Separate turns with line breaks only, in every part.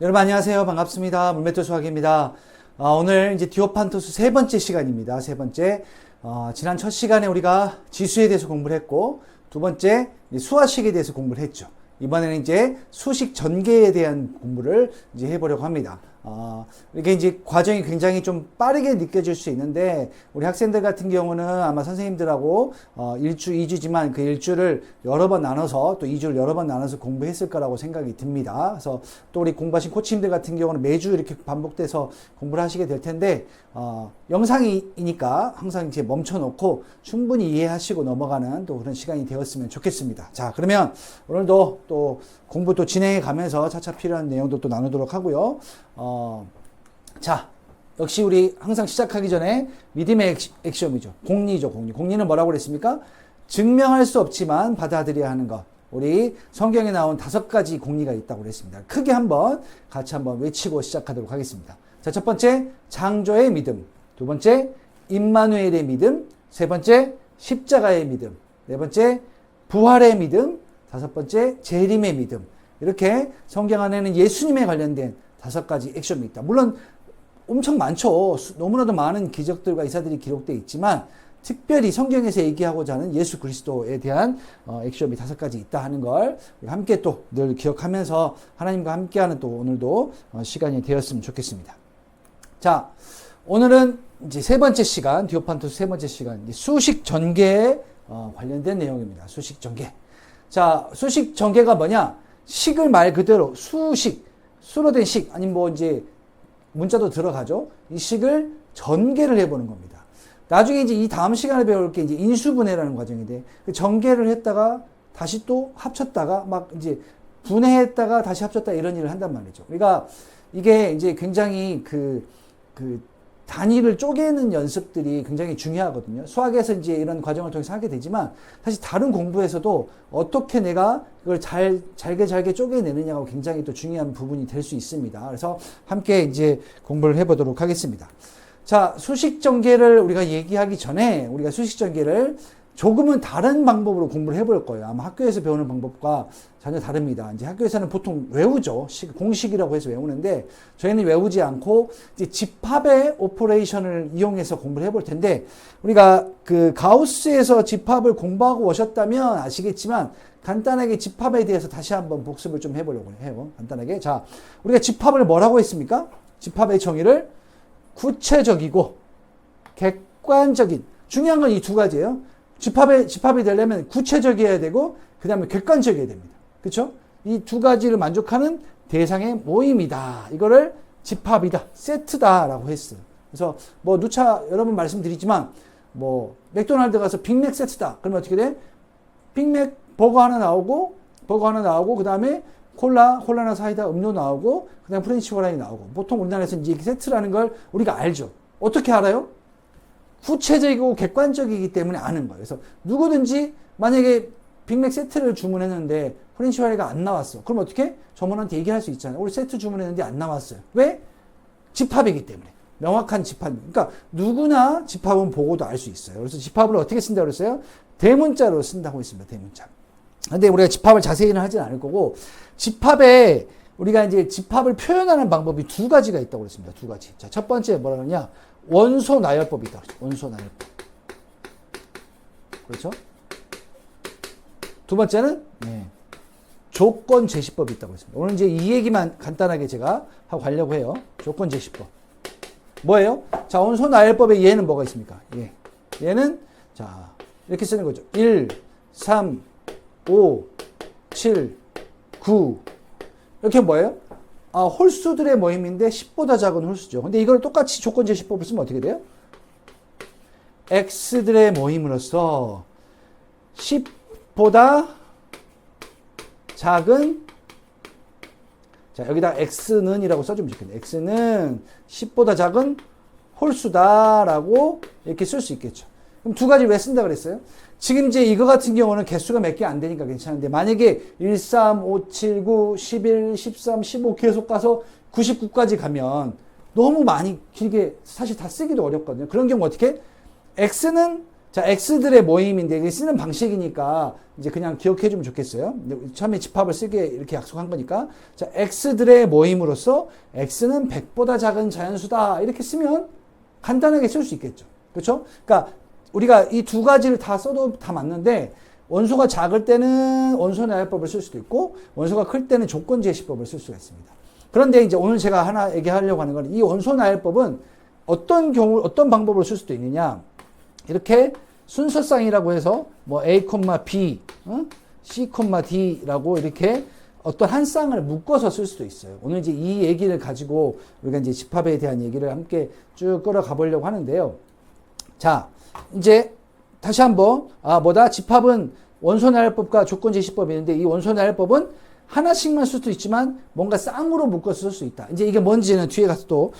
여러분 안녕하세요. 반갑습니다. 물맷돌 수학입니다. 오늘 이제 디오판토스 세 번째 시간입니다. 세 번째. 지난 첫 시간에 우리가 지수에 대해서 공부를 했고, 두 번째 수화식에 대해서 공부를 했죠. 이번에는 이제 수식 전개에 대한 공부를 이제 해보려고 합니다. 이게 이제 과정이 굉장히 좀 빠르게 느껴질 수 있는데, 우리 학생들 같은 경우는 아마 선생님들하고 1주, 2주지만 그 1주를 여러 번 나눠서 또 2주를 여러 번 나눠서 공부했을 거라고 생각이 듭니다. 그래서 또 우리 공부하신 코치님들 같은 경우는 매주 이렇게 반복돼서 공부를 하시게 될 텐데, 영상이니까 항상 이제 멈춰놓고 충분히 이해하시고 넘어가는 또 그런 시간이 되었으면 좋겠습니다. 자, 그러면 오늘도 또 공부 또 진행해 가면서 차차 필요한 내용도 또 나누도록 하고요. 자, 역시 우리 항상 시작하기 전에 믿음의 액션이죠. 공리죠, 공리. 공리는 뭐라고 그랬습니까? 증명할 수 없지만 받아들여야 하는 것. 우리 성경에 나온 5가지 공리가 있다고 그랬습니다. 크게 같이 한번 외치고 시작하도록 하겠습니다. 자, 첫 번째, 창조의 믿음. 두 번째, 임마누엘의 믿음. 세 번째, 십자가의 믿음. 네 번째, 부활의 믿음. 다섯 번째, 재림의 믿음. 이렇게 성경 안에는 예수님에 관련된 5가지 액션이 있다. 물론 엄청 많죠. 너무나도 많은 기적들과 이사들이 기록되어 있지만, 특별히 성경에서 얘기하고자 하는 예수 그리스도에 대한 액션이 5가지 있다 하는 걸 함께 또 늘 기억하면서 하나님과 함께하는 또 오늘도 시간이 되었으면 좋겠습니다. 자, 오늘은 이제 세 번째 시간, 디오판토스 세 번째 시간, 수식 전개에 관련된 내용입니다. 수식 전개. 자, 수식 전개가 뭐냐? 식을 말 그대로 수식, 수로 된 식, 아니면 뭐 이제 문자도 들어가죠. 이 식을 전개를 해보는 겁니다. 나중에 이제 이 다음 시간에 배울 게 이제 인수분해라는 과정인데, 그 전개를 했다가 다시 또 합쳤다가 막 이제 분해했다가 다시 합쳤다 이런 일을 한단 말이죠. 그러니까 이게 이제 굉장히 그 단위를 쪼개는 연습들이 굉장히 중요하거든요. 수학에서 이제 이런 과정을 통해서 하게 되지만, 사실 다른 공부에서도 어떻게 내가 이걸 잘게 쪼개내느냐가 굉장히 또 중요한 부분이 될 수 있습니다. 그래서 함께 이제 공부를 해보도록 하겠습니다. 자, 수식 전개를 우리가 얘기하기 전에 우리가 수식 전개를 조금은 다른 방법으로 공부를 해볼 거예요. 아마 학교에서 배우는 방법과 전혀 다릅니다. 이제 학교에서는 보통 외우죠. 공식이라고 해서 외우는데, 저희는 외우지 않고 이제 집합의 오퍼레이션을 이용해서 공부를 해볼 텐데, 우리가 그 가우스에서 집합을 공부하고 오셨다면 아시겠지만, 간단하게 집합에 대해서 다시 한번 복습을 좀 해보려고 해요. 간단하게. 자, 우리가 집합을 뭐라고 했습니까? 집합의 정의를 구체적이고 객관적인, 중요한 건 이 2가지예요. 집합이 되려면 구체적이어야 되고, 그 다음에 객관적이어야 됩니다. 그렇죠? 이 2가지를 만족하는 대상의 모임이다. 이거를 집합이다, 세트다라고 했어요. 그래서 뭐 누차 여러 번 말씀드리지만, 뭐 맥도날드 가서 빅맥 세트다. 그러면 어떻게 돼? 빅맥 버거 하나 나오고, 그 다음에 콜라나 사이다 음료 나오고, 그 다음에 프렌치 프라이 나오고. 보통 우리나라에서 이제 세트라는 걸 우리가 알죠. 어떻게 알아요? 구체적이고 객관적이기 때문에 아는 거예요. 그래서 누구든지 만약에 빅맥 세트를 주문했는데 프렌치 프라이가 안 나왔어. 그럼 어떻게? 점원한테 얘기할 수 있잖아요. 우리 세트 주문했는데 안 나왔어요. 왜? 집합이기 때문에. 명확한 집합. 그러니까 누구나 집합은 보고도 알 수 있어요. 그래서 집합을 어떻게 쓴다고 그랬어요? 대문자로 쓴다고 했습니다. 대문자. 근데 우리가 집합을 자세히는 하진 않을 거고, 집합에 우리가 이제 집합을 표현하는 방법이 2가지가 있다고 그랬습니다. 2가지. 자, 첫 번째 뭐라 그러냐? 원소 나열법이 있다. 원소 나열법. 그렇죠? 두 번째는 조건 제시법이 있다고 했습니다. 오늘 이제 이 얘기만 간단하게 제가 하고 가려고 해요. 조건 제시법. 뭐예요? 자, 원소 나열법에 얘는 뭐가 있습니까? 얘는 자, 이렇게 쓰는 거죠. 1, 3, 5, 7, 9. 이렇게 뭐예요? 홀수들의 모임인데 10보다 작은 홀수죠. 근데 이걸 똑같이 조건 제시법을 쓰면 어떻게 돼요? x들의 모임으로서 10보다 작은, 자, 여기다 x는 이라고 써주면 좋겠네요. x는 10보다 작은 홀수다라고 이렇게 쓸 수 있겠죠. 그럼 2가지 왜 쓴다 그랬어요? 지금 이제 이거 같은 경우는 개수가 몇 개 안 되니까 괜찮은데, 만약에 1, 3, 5, 7, 9, 11, 13, 15 계속 가서 99까지 가면 너무 많이 길게 사실 다 쓰기도 어렵거든요. 그런 경우 어떻게? x는 자, x들의 모임인데 이게 쓰는 방식이니까 이제 그냥 기억해 주면 좋겠어요. 처음에 집합을 쓰게 이렇게 약속한 거니까. 자, x들의 모임으로서 x는 100보다 작은 자연수다. 이렇게 쓰면 간단하게 쓸 수 있겠죠. 그렇죠? 그러니까 우리가 이 두 가지를 다 써도 다 맞는데 원소가 작을 때는 원소 나열법을 쓸 수도 있고 원소가 클 때는 조건 제시법을 쓸 수가 있습니다. 그런데 이제 오늘 제가 하나 얘기하려고 하는 건 이 원소 나열법은 어떤 경우 어떤 방법으로 쓸 수도 있느냐. 이렇게 순서쌍이라고 해서 뭐 A, B, C, D라고 이렇게 어떤 한 쌍을 묶어서 쓸 수도 있어요. 오늘 이제 이 얘기를 가지고 우리가 이제 집합에 대한 얘기를 함께 쭉 끌어가 보려고 하는데요. 자, 이제 다시 한번 집합은 원소 나열법과 조건 제시법이 있는데 이 원소 나열법은 하나씩만 쓸 수도 있지만 뭔가 쌍으로 묶어서 쓸 수 있다. 이제 이게 뭔지는 뒤에 가서 또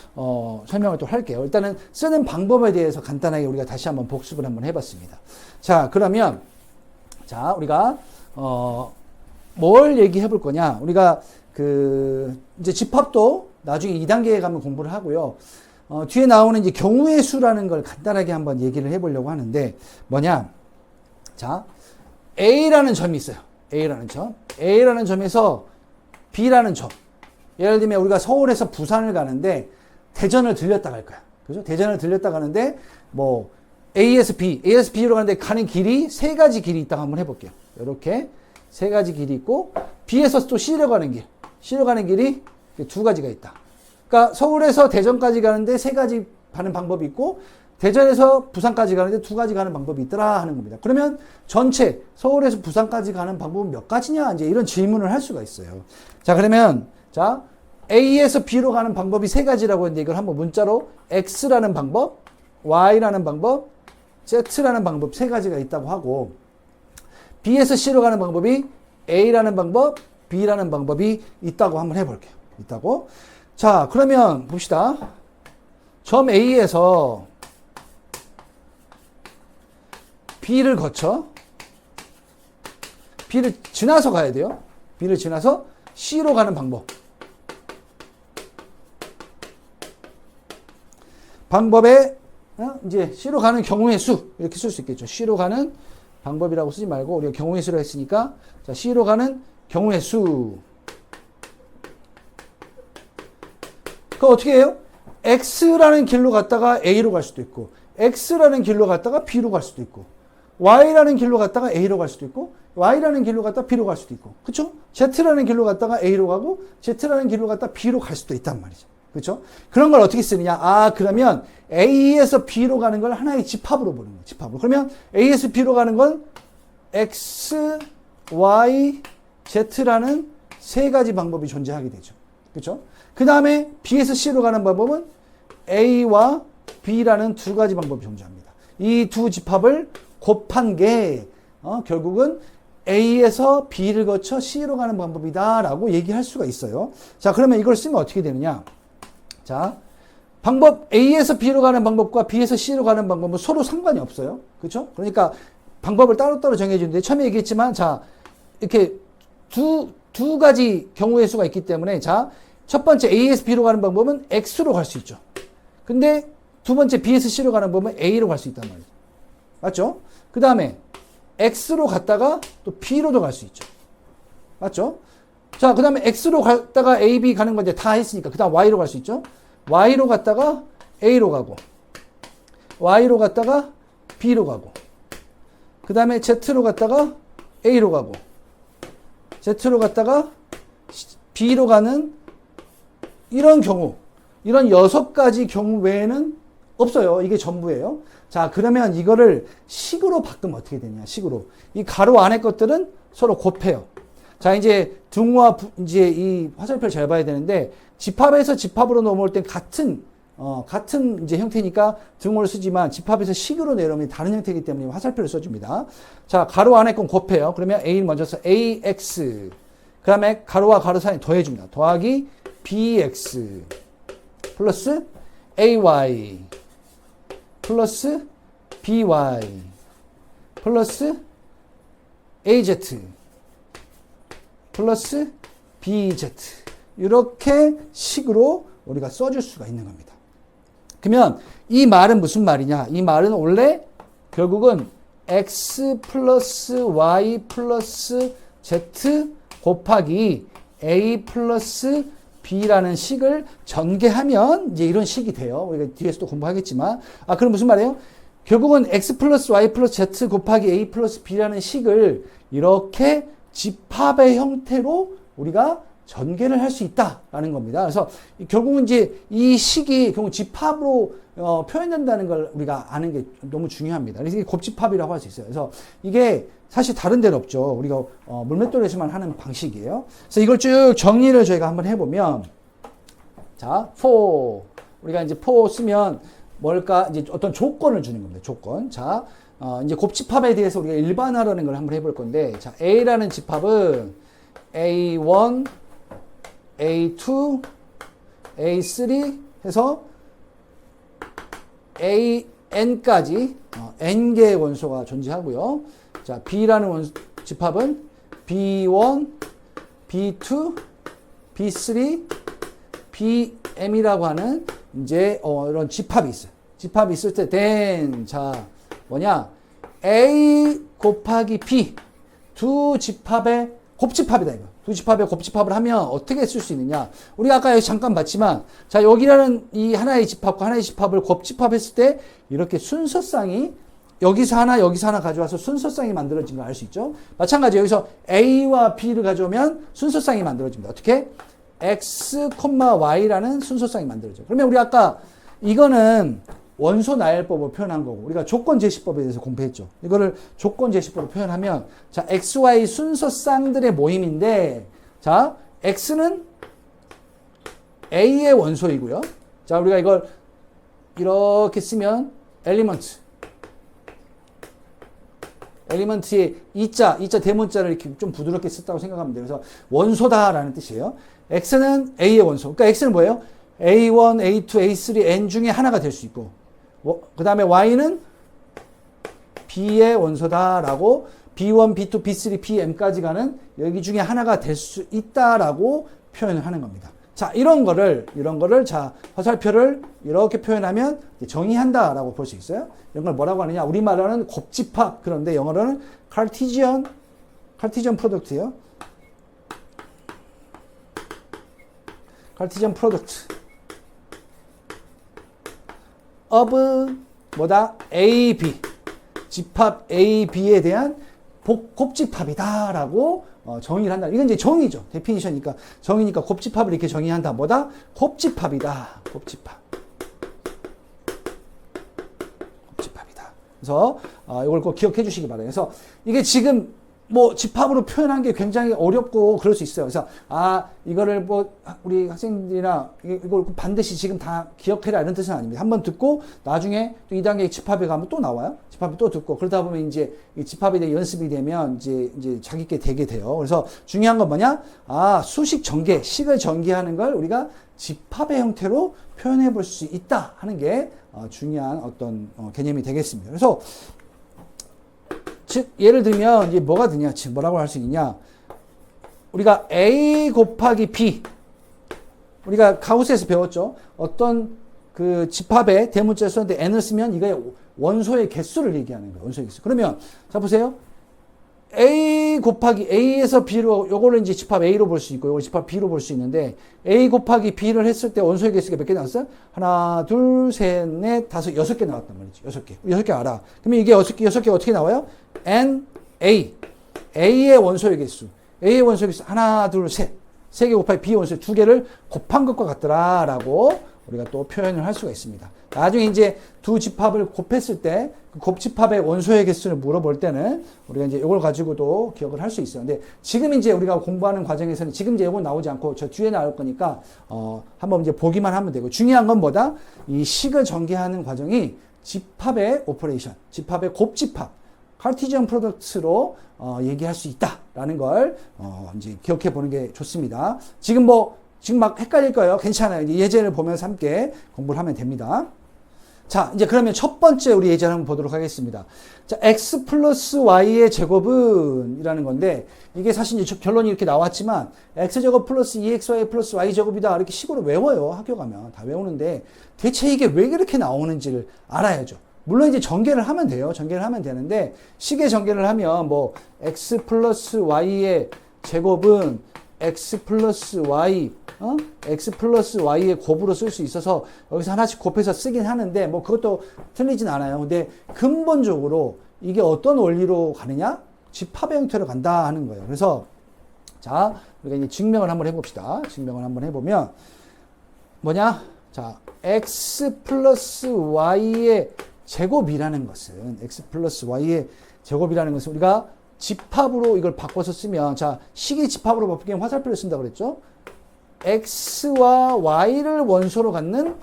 설명을 또 할게요. 일단은 쓰는 방법에 대해서 간단하게 우리가 다시 한번 복습을 한번 해봤습니다. 자, 그러면 자 우리가 뭘 얘기해 볼 거냐? 우리가 이제 집합도 나중에 2단계에 가면 공부를 하고요. 뒤에 나오는 이제 경우의 수라는 걸 간단하게 한번 얘기를 해보려고 하는데 뭐냐? 자, A라는 점이 있어요. A라는 점에서 B라는 점. 예를 들면 우리가 서울에서 부산을 가는데 대전을 들렸다 갈 거야. 그죠? 대전을 들렸다 가는데 뭐 A에서 B로 가는데 가는 길이 세 가지 길이 있다고 한번 해볼게요. 이렇게 세 가지 길이 있고 B에서 또 C로 가는 길이 두 가지가 있다. 그러니까 서울에서 대전까지 가는데 세 가지 가는 방법이 있고 대전에서 부산까지 가는데 두 가지 가는 방법이 있더라 하는 겁니다. 그러면 전체 서울에서 부산까지 가는 방법은 몇 가지냐 이제 이런 질문을 할 수가 있어요. 자, 그러면 자 A에서 B로 가는 방법이 세 가지라고 했는데 이걸 한번 문자로 X라는 방법, Y라는 방법, Z라는 방법 세 가지가 있다고 하고 B에서 C로 가는 방법이 A라는 방법, B라는 방법이 있다고 한번 해볼게요. 있다고. 자, 그러면 봅시다. 점 A에서 B를 거쳐 B를 지나서 가야 돼요. B를 지나서 C로 가는 방법. 방법에 이제 C로 가는 경우의 수 이렇게 쓸 수 있겠죠. C로 가는 방법이라고 쓰지 말고 우리가 경우의 수로 했으니까 자, C로 가는 경우의 수. 그 어떻게 해요? X라는 길로 갔다가 A로 갈 수도 있고 X라는 길로 갔다가 B로 갈 수도 있고 Y라는 길로 갔다가 A로 갈 수도 있고 Y라는 길로 갔다가 B로 갈 수도 있고 그렇죠? Z라는 길로 갔다가 A로 가고 Z라는 길로 갔다가 B로 갈 수도 있단 말이죠. 그렇죠? 그런 걸 어떻게 쓰느냐? 그러면 A에서 B로 가는 걸 하나의 집합으로 보는 거예요. 집합으로. 그러면 A에서 B로 가는 건 X, Y, Z라는 세 가지 방법이 존재하게 되죠. 그렇죠? 그 다음에 B에서 C로 가는 방법은 A와 B라는 두 가지 방법이 존재합니다. 이 두 집합을 곱한 게 결국은 A에서 B를 거쳐 C로 가는 방법이다 라고 얘기할 수가 있어요. 자, 그러면 이걸 쓰면 어떻게 되느냐? 자, 방법 A에서 B로 가는 방법과 B에서 C로 가는 방법은 서로 상관이 없어요. 그렇죠? 그러니까 방법을 따로따로 정해주는데 처음에 얘기했지만 자, 이렇게 두 가지 경우의 수가 있기 때문에 자, 첫 번째 A에서 B로 가는 방법은 X로 갈 수 있죠. 근데 두 번째 B에서 C로 가는 방법은 A로 갈 수 있단 말이죠. 맞죠? 그 다음에 X로 갔다가 또 B로도 갈 수 있죠. 맞죠? 자, 그 다음에 X로 갔다가 A, B 가는 건 이제 다 했으니까 그 다음 Y로 갈 수 있죠. Y로 갔다가 A로 가고 Y로 갔다가 B로 가고 그 다음에 Z로 갔다가 A로 가고 Z로 갔다가 B로 가는 이런 경우 이런 6가지 경우 외에는 없어요. 이게 전부예요. 자, 그러면 이거를 식으로 바꾸면 어떻게 되냐? 식으로. 이 가로 안에 것들은 서로 곱해요. 자, 이제 등호와 이제 이 화살표를 잘 봐야 되는데 집합에서 집합으로 넘어올 땐 같은 이제 형태니까 등호를 쓰지만 집합에서 식으로 내려오면 다른 형태이기 때문에 화살표를 써줍니다. 자, 가로 안에 건 곱해요. 그러면 A를 먼저 써. AX. 그 다음에 가로와 가로 사이 더해줍니다. 더하기 BX 플러스 AY 플러스 BY 플러스 AZ 플러스 BZ 이렇게 식으로 우리가 써줄 수가 있는 겁니다. 그러면 이 말은 무슨 말이냐? 이 말은 원래 결국은 x 플러스 y 플러스 z 곱하기 a 플러스 b라는 식을 전개하면 이제 이런 식이 돼요. 우리가 뒤에서도 공부하겠지만. 그럼 무슨 말이에요? 결국은 x 플러스 y 플러스 z 곱하기 a 플러스 b라는 식을 이렇게 집합의 형태로 우리가 전개를 할 수 있다라는 겁니다. 그래서 결국은 이제 이 식이 결국 집합으로 표현된다는 걸 우리가 아는 게 너무 중요합니다. 그래서 이게 곱집합이라고 할 수 있어요. 그래서 이게 사실 다른 데는 없죠. 우리가 물맷돌에서만 하는 방식이에요. 그래서 이걸 쭉 정리를 저희가 한번 해보면, 자, for 우리가 이제 for 쓰면 뭘까? 이제 어떤 조건을 주는 겁니다. 조건. 자, 이제 곱집합에 대해서 우리가 일반화라는 걸 한번 해볼 건데, 자, A라는 집합은 A1, A2, A3 해서 AN까지 N개의 원소가 존재하고요. 자, B라는 집합은 B1, B2, B3, BM이라고 하는 이제 이런 집합이 있어요. 집합이 있을 때 then 자 뭐냐 A 곱하기 B 두 집합의 곱집합이다 이거. 두 집합의 곱집합을 하면 어떻게 쓸 수 있느냐? 우리가 아까 여기 잠깐 봤지만 자 여기라는 이 하나의 집합과 하나의 집합을 곱집합했을 때 이렇게 순서쌍이 여기서 하나 가져와서 순서쌍이 만들어진 걸 알 수 있죠. 마찬가지 여기서 A와 B를 가져오면 순서쌍이 만들어집니다. 어떻게? X, Y라는 순서쌍이 만들어져요. 그러면 우리 아까 이거는 원소 나열법으로 표현한 거고 우리가 조건 제시법에 대해서 공부했죠. 이거를 조건 제시법으로 표현하면 자 X, Y 순서쌍들의 모임인데 자 X는 A의 원소이고요. 자 우리가 이걸 이렇게 쓰면 엘리먼트의 이자 대문자를 이렇게 좀 부드럽게 썼다고 생각하면 돼요. 그래서 원소다라는 뜻이에요. X는 A의 원소. 그러니까 X는 뭐예요? A1, A2, A3, N 중에 하나가 될 수 있고 그 다음에 Y는 B의 원소다라고 B1, B2, B3, BM까지 가는 여기 중에 하나가 될 수 있다라고 표현을 하는 겁니다. 자, 이런 거를 자, 화살표를 이렇게 표현하면 정의한다라고 볼 수 있어요. 이런 걸 뭐라고 하느냐? 우리말로는 곱집합. 그런데 영어로는 카르티지언 프로덕트예요. 카르티지언 프로덕트 of 뭐다? A, B. 집합 A, B에 대한 곱집합이다라고 정의를 한다. 이건 이제 정의죠. 데피니션이니까 정의니까 곱집합을 이렇게 정의한다. 뭐다? 곱집합이다. 곱집합이다. 그래서 이걸 꼭 기억해 주시기 바라요. 그래서 이게 지금 뭐 집합으로 표현한 게 굉장히 어렵고 그럴 수 있어요. 그래서 이거를 뭐 우리 학생들이나 이걸 반드시 지금 다 기억해라 이런 뜻은 아닙니다. 한번 듣고 나중에 또 2단계 집합에 가면 또 나와요. 집합을 또 듣고 그러다 보면 이제 이 집합에 대해 연습이 되면 이제 자기께 되게 돼요. 그래서 중요한 건 뭐냐? 수식 전개, 식을 전개하는 걸 우리가 집합의 형태로 표현해 볼 수 있다 하는 게 중요한 어떤 개념이 되겠습니다. 그래서 즉 예를 들면 이제 뭐가 되냐? 즉 뭐라고 할 수 있느냐? 우리가 A 곱하기 B 우리가 가우스에서 배웠죠. 어떤 그 집합에 대문자를 썼는데 n을 쓰면 이거의 원소의 개수를 얘기하는 거예요. 원소의 개수. 그러면 자 보세요. A 곱하기 A에서 B로 요거를 이제 집합 A로 볼 수 있고 요걸 집합 B로 볼 수 있는데 A 곱하기 B를 했을 때 원소의 개수가 몇 개 나왔어요? 하나, 둘, 셋, 넷, 다섯, 6개 나왔단 말이죠. 6개. 6개 알아. 그러면 이게 6개가 어떻게 나와요? N, A. A의 원소의 개수. A의 원소의 개수 하나, 둘, 셋. 3개 곱하기 B 원소 2개를 곱한 것과 같더라라고 우리가 또 표현을 할 수가 있습니다. 나중에 이제 두 집합을 곱했을 때 그 곱집합의 원소의 개수를 물어볼 때는 우리가 이제 이걸 가지고도 기억을 할 수 있어요. 근데 지금 이제 우리가 공부하는 과정에서는 지금 이제 이건 나오지 않고 저 뒤에 나올 거니까 한번 이제 보기만 하면 되고 중요한 건 뭐다? 이 식을 전개하는 과정이 집합의 오퍼레이션, 집합의 곱집합, 카르티지언 프로덕트로 얘기할 수 있다라는 걸 이제 기억해 보는 게 좋습니다. 지금 막 헷갈릴 거예요. 괜찮아요. 이제 예제를 보면서 함께 공부를 하면 됩니다. 자, 이제 그러면 첫 번째 우리 예제를 한번 보도록 하겠습니다. 자, x 플러스 y의 제곱은 이라는 건데 이게 사실 이제 결론이 이렇게 나왔지만 x제곱 플러스 2xy 플러스 y제곱이다 이렇게 식으로 외워요. 학교 가면 다 외우는데 대체 이게 왜 그렇게 나오는지를 알아야죠. 물론 이제 전개를 하면 돼요. 전개를 하면 되는데, 식의 전개를 하면 뭐, x 플러스 y의 제곱은 x 플러스 y, x 플러스 y의 곱으로 쓸 수 있어서 여기서 하나씩 곱해서 쓰긴 하는데, 뭐 그것도 틀리진 않아요. 근데 근본적으로 이게 어떤 원리로 가느냐? 집합의 형태로 간다 하는 거예요. 그래서, 자, 우리가 이제 증명을 한번 해봅시다. 증명을 한번 해보면, 뭐냐? 자, x 플러스 y의 제곱이라는 것은, x 플러스 y의 제곱이라는 것은 우리가 집합으로 이걸 바꿔서 쓰면, 자, 식이 집합으로 바뀌면 화살표를 쓴다고 그랬죠? x와 y를 원소로 갖는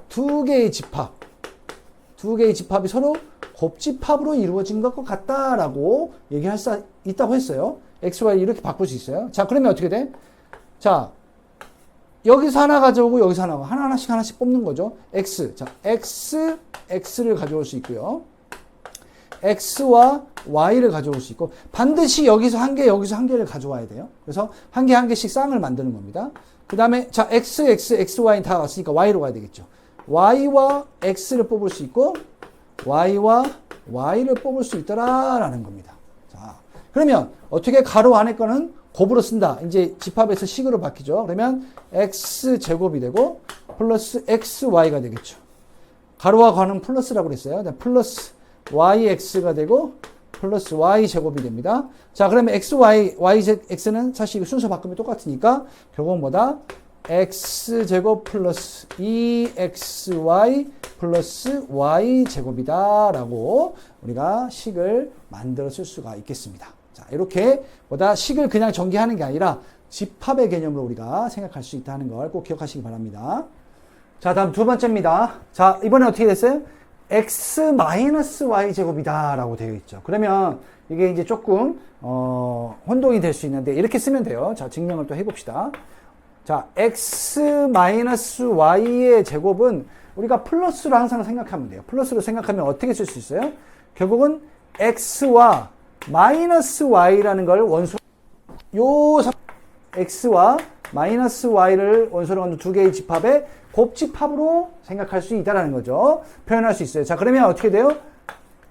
두 개의 집합. 두 개의 집합이 서로 곱집합으로 이루어진 것과 같다라고 얘기할 수 있다고 했어요. x, y 이렇게 바꿀 수 있어요. 자, 그러면 어떻게 돼? 자, 여기서 하나 가져오고 여기서 하나씩 뽑는 거죠. x. 자, x를 가져올 수 있고요. x와 y를 가져올 수 있고, 반드시 여기서 한 개, 여기서 한 개를 가져와야 돼요. 그래서 한 개씩 쌍을 만드는 겁니다. 그 다음에, 자, x, y 다 왔으니까 y로 가야 되겠죠. y와 x를 뽑을 수 있고, y와 y를 뽑을 수 있더라라는 겁니다. 자, 그러면 어떻게 가로 안에 거는 곱으로 쓴다. 이제 집합에서 식으로 바뀌죠. 그러면 x제곱이 되고 플러스 xy가 되겠죠. 가로와 괄은 플러스라고 그랬어요. 플러스 yx가 되고 플러스 y제곱이 됩니다. 자, 그러면 x는 사실 순서 바꾸면 똑같으니까 결국은 뭐다? x제곱 플러스 2xy 플러스 y제곱이다 라고 우리가 식을 만들어 쓸 수가 있겠습니다. 자, 이렇게 보다 식을 그냥 전개하는 게 아니라 집합의 개념으로 우리가 생각할 수 있다는 걸 꼭 기억하시기 바랍니다. 자, 다음 두 번째입니다. 자, 이번에 어떻게 됐어요? x-y 제곱이다 라고 되어 있죠. 그러면 이게 이제 조금 혼동이 될 수 있는데 이렇게 쓰면 돼요. 자, 증명을 또 해봅시다. 자, x-y의 제곱은 우리가 플러스로 항상 생각하면 돼요. 플러스로 생각하면 어떻게 쓸 수 있어요? 결국은 x와 마이너스 y라는 걸 원소, x와 마이너스 y를 원소로 갖는 두 개의 집합의 곱집합으로 생각할 수 있다는 거죠. 표현할 수 있어요. 자, 그러면 어떻게 돼요?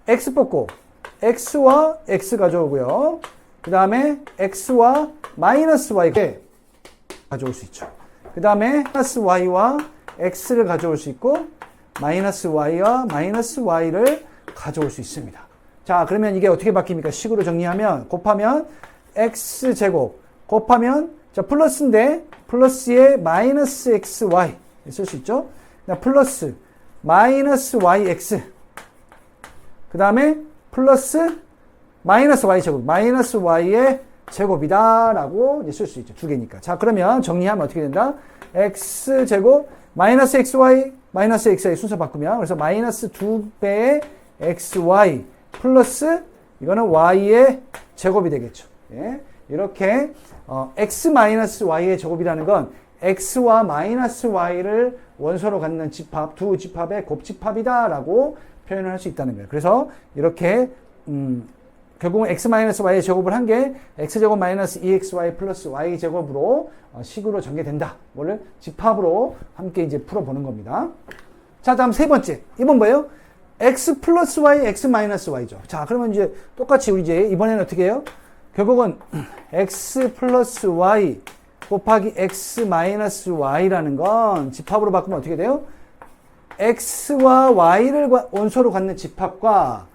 x 뽑고, x와 x 가져오고요. 그 다음에 x와 마이너스 y 가져올 수 있죠. 그 다음에 마이너스 y와 x를 가져올 수 있고, 마이너스 y와 마이너스 y를 가져올 수 있습니다. 자, 그러면 이게 어떻게 바뀝니까? 식으로 정리하면, 곱하면 x제곱, 곱하면, 자, 플러스인데, 플러스에 마이너스 xy 쓸 수 있죠? 플러스 마이너스 yx, 그 다음에 플러스 마이너스 y제곱, 마이너스 y의 제곱이다 라고 쓸 수 있죠. 두 개니까. 자, 그러면 정리하면 어떻게 된다? x제곱 마이너스 xy 마이너스 xy 순서 바꾸면, 그래서 마이너스 2배의 xy 플러스 이거는 y의 제곱이 되겠죠. 예. 이렇게 x-y의 제곱이라는 건 x와 마이너스 y를 원소로 갖는 집합, 두 집합의 곱집합이다 라고 표현을 할 수 있다는 거예요. 그래서 이렇게 결국은 x-y의 제곱을 한 게 x제곱 마이너스 2xy 플러스 y제곱으로 식으로 전개된다. 뭐를 집합으로 함께 이제 풀어보는 겁니다. 자, 다음 세 번째. 이번 뭐예요? x 플러스 y, x 마이너스 y죠. 자, 그러면 이제 똑같이 우리 이제 이번에는 어떻게 해요? 결국은 x 플러스 y 곱하기 x 마이너스 y라는 건 집합으로 바꾸면 어떻게 돼요? x와 y를 원소로 갖는 집합과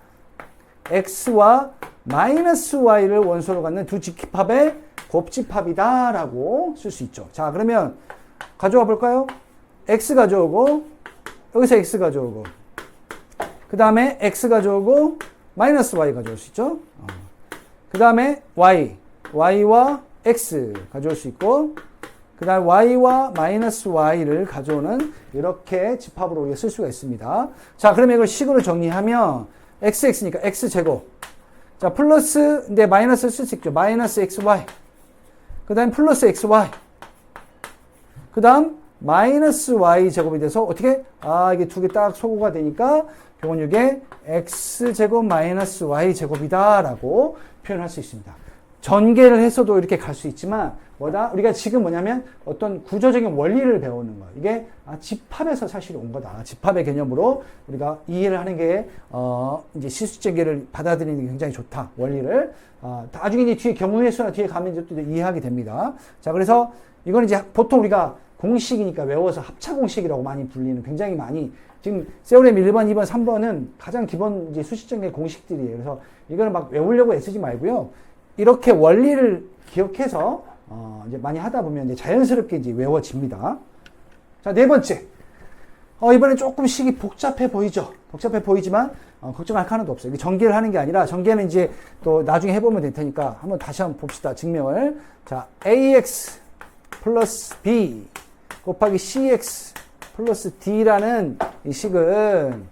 x와 마이너스 y를 원소로 갖는 두 집합의 곱집합이다 라고 쓸 수 있죠. 자, 그러면 가져와 볼까요? x 가져오고 여기서 x 가져오고 그 다음에 x 가져오고 마이너스 y 가져올 수 있죠. 그 다음에 y와 x 가져올 수 있고 그 다음에 y와 마이너스 y를 가져오는 이렇게 집합으로 우리가 쓸 수가 있습니다. 자, 그러면 이걸 식으로 정리하면 xx니까 x제곱, 자, 플러스 근데 마이너스 쓸 수 있죠. 마이너스 xy, 그 다음 플러스 xy, 그 다음 마이너스 y 제곱이 돼서 어떻게? 이게 두 개 딱 소구가 되니까 결국은 이게 x제곱 마이너스 y 제곱이다 라고 표현할 수 있습니다. 전개를 했어도 이렇게 갈 수 있지만 뭐다? 우리가 지금 뭐냐면 어떤 구조적인 원리를 배우는 거야. 이게 집합에서 사실 온 거다. 집합의 개념으로 우리가 이해를 하는 게 이제 실수전개를 받아들이는 게 굉장히 좋다. 원리를 나중에 이제 뒤에 경우의 수나 뒤에 가면 이제 또 이해하게 됩니다. 자, 그래서 이건 이제 보통 우리가 공식이니까 외워서 합차 공식이라고 많이 불리는 굉장히 많이 지금 세오렘 1번, 2번, 3번은 가장 기본 이제 수식전개 공식들이에요. 그래서 이거는 막 외우려고 애쓰지 말고요. 이렇게 원리를 기억해서 이제 많이 하다 보면 이제 자연스럽게 이제 외워집니다. 자, 네 번째. 이번엔 조금 식이 복잡해 보이죠? 복잡해 보이지만, 걱정할 거 하나도 없어요. 이게 전개를 하는 게 아니라, 전개는 이제 또 나중에 해보면 될 테니까, 다시 한번 봅시다. 증명을. 자, ax 플러스 b 곱하기 cx 플러스 d라는 이 식은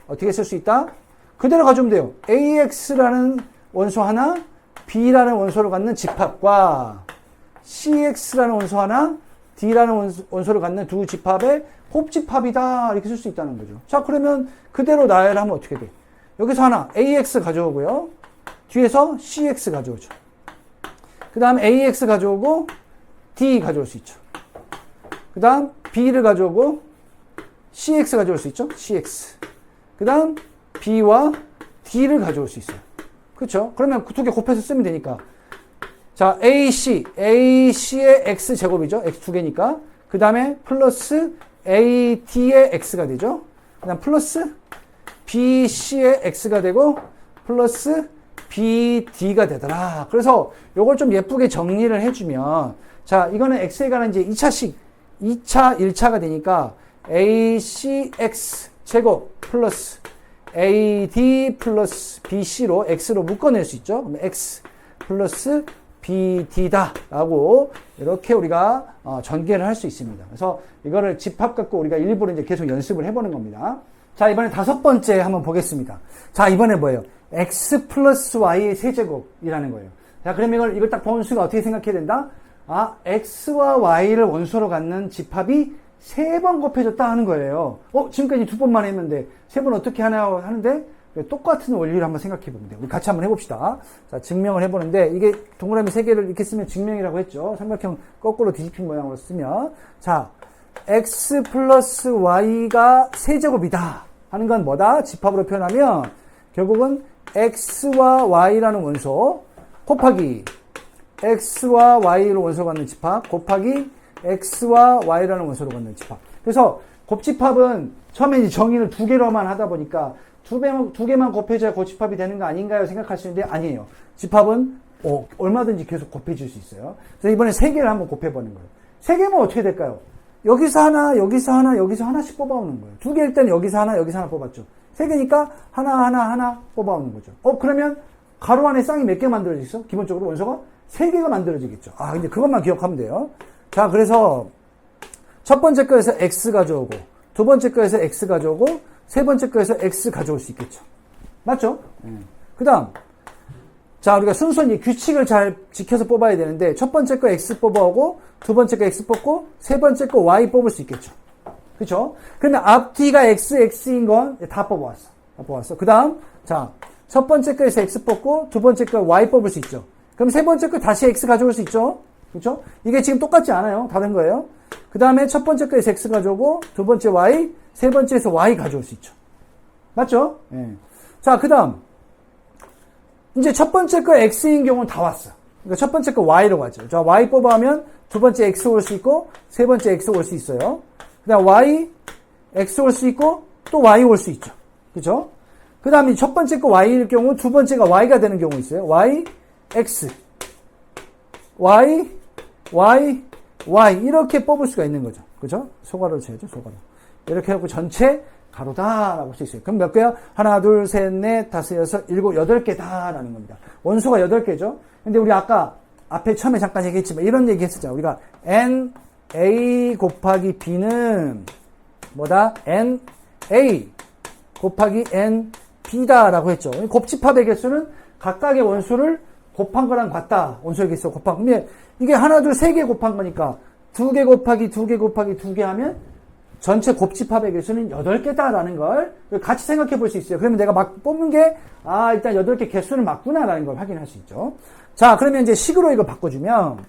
어떻게 쓸 수 있다? 그대로 가져오면 돼요. ax라는 원소 하나, b라는 원소를 갖는 집합과 cx라는 원소 하나, d라는 원소를 갖는 두 집합의 곱집합이다. 이렇게 쓸 수 있다는 거죠. 자, 그러면 그대로 나열을 하면 어떻게 돼? 여기서 하나 ax 가져오고요. 뒤에서 cx 가져오죠. 그 다음 ax 가져오고 d 가져올 수 있죠. 그 다음 b를 가져오고 cx 가져올 수 있죠. cx. 그 다음 b와 d를 가져올 수 있어요. 그렇죠? 그러면 그 두 개 곱해서 쓰면 되니까. 자, AC의 X제곱이죠. X 두 개니까. 그 다음에 플러스 AD의 X가 되죠. 그 다음 플러스 BC의 X가 되고 플러스 BD가 되더라. 그래서 요걸 좀 예쁘게 정리를 해주면 자, 이거는 X에 관한 이제 2차식 2차, 1차가 되니까 ACX 제곱 플러스 AD 플러스 BC로 X로 묶어낼 수 있죠. 그럼 X 플러스 BD다 라고 이렇게 우리가 전개를 할 수 있습니다. 그래서 이거를 집합 갖고 우리가 일부러 이제 계속 연습을 해보는 겁니다. 자, 이번에 다섯 번째 한번 보겠습니다. 자, 이번에 뭐예요? X 플러스 Y의 세제곱이라는 거예요. 자, 그러면 이걸 딱 보는 순간 어떻게 생각해야 된다? X와 Y를 원소로 갖는 집합이 3번 곱해졌다 하는 거예요. 지금까지 2번만 했는데 3번 어떻게 하나 하는데 똑같은 원리를 한번 생각해 보면 돼요. 우리 같이 한번 해봅시다. 자, 증명을 해보는데 이게 동그라미 3개를 이렇게 쓰면 증명이라고 했죠. 삼각형 거꾸로 뒤집힌 모양으로 쓰면 자, X 플러스 Y가 세제곱이다 하는 건 뭐다? 집합으로 표현하면 결국은 X와 Y라는 원소 곱하기 X와 Y를 원소로 갖는 집합 곱하기 X와 Y라는 원소로 갖는 집합. 그래서 곱집합은 처음에 이제 정의를 2개로만 하다 보니까 두 개만 곱해줘야 곱집합이 되는 거 아닌가요? 생각할 수 있는데 아니에요. 집합은 얼마든지 계속 곱해질 수 있어요. 그래서 이번에 3개를 한번 곱해보는 거예요. 3개면 어떻게 될까요? 여기서 하나, 여기서 하나, 여기서 하나씩 뽑아오는 거예요. 2개일 때는 여기서 하나, 여기서 하나 뽑았죠. 3개니까 하나 뽑아오는 거죠. 그러면 가로 안에 쌍이 몇 개 만들어지겠어? 기본적으로 원소가 3개가 만들어지겠죠. 근데 그것만 기억하면 돼요. 자, 그래서 첫 번째 거에서 X 가져오고, 두 번째 거에서 X 가져오고, 세 번째 거에서 X 가져올 수 있겠죠. 맞죠? 그 다음. 자, 우리가 순서는 규칙을 잘 지켜서 뽑아야 되는데, 첫 번째 거 X 뽑아오고, 두 번째 거 X 뽑고, 세 번째 거 Y 뽑을 수 있겠죠. 그쵸? 그러면 앞뒤가 X인 건 다 뽑아왔어. 그 다음. 자, 첫 번째 거에서 X 뽑고, 두 번째 거 Y 뽑을 수 있죠. 그럼 세 번째 거 다시 X 가져올 수 있죠. 그쵸? 이게 지금 똑같지 않아요. 다른 거예요. 그 다음에 첫 번째 거에서 X 가져오고, 두 번째 Y, 세 번째에서 Y 가져올 수 있죠. 맞죠? 예. 자, 그 다음. 이제 첫 번째 거 X인 경우는 다 왔어. 그러니까 첫 번째 거 Y로 가죠. 자, Y 뽑아하면 두 번째 X 올 수 있고, 세 번째 X 올 수 있어요. 그 다음 Y, X 올 수 있고, 또 Y 올 수 있죠. 그죠? 그 다음에 첫 번째 거 Y일 경우 두 번째가 Y가 되는 경우 있어요. Y, X. Y, Y, Y. 이렇게 뽑을 수가 있는 거죠. 그죠? 소괄호를 쳐야죠, 소괄호. 이렇게 하고 전체 가로다라고 할 수 있어요. 그럼 몇 개야? 하나, 둘, 셋, 넷, 다섯, 여섯, 일곱, 8개다라는 겁니다. 원소가 8개죠. 근데 우리 아까 앞에 처음에 잠깐 얘기했지만 이런 얘기 했었잖아. 우리가 N, A 곱하기 B는 뭐다? N, A 곱하기 N, B다라고 했죠. 곱집합의 개수는 각각의 원소를 곱한 거랑 같다. 원소의 개수 곱한 거. 근데 이게 하나, 둘, 3개 곱한 거니까 2개 곱하기 2개 곱하기 2개 하면 전체 곱집합의 개수는 8개다라는 걸 같이 생각해 볼 수 있어요. 그러면 내가 막 뽑는 게, 일단 8개 개수는 맞구나라는 걸 확인할 수 있죠. 자, 그러면 이제 식으로 이거 바꿔주면,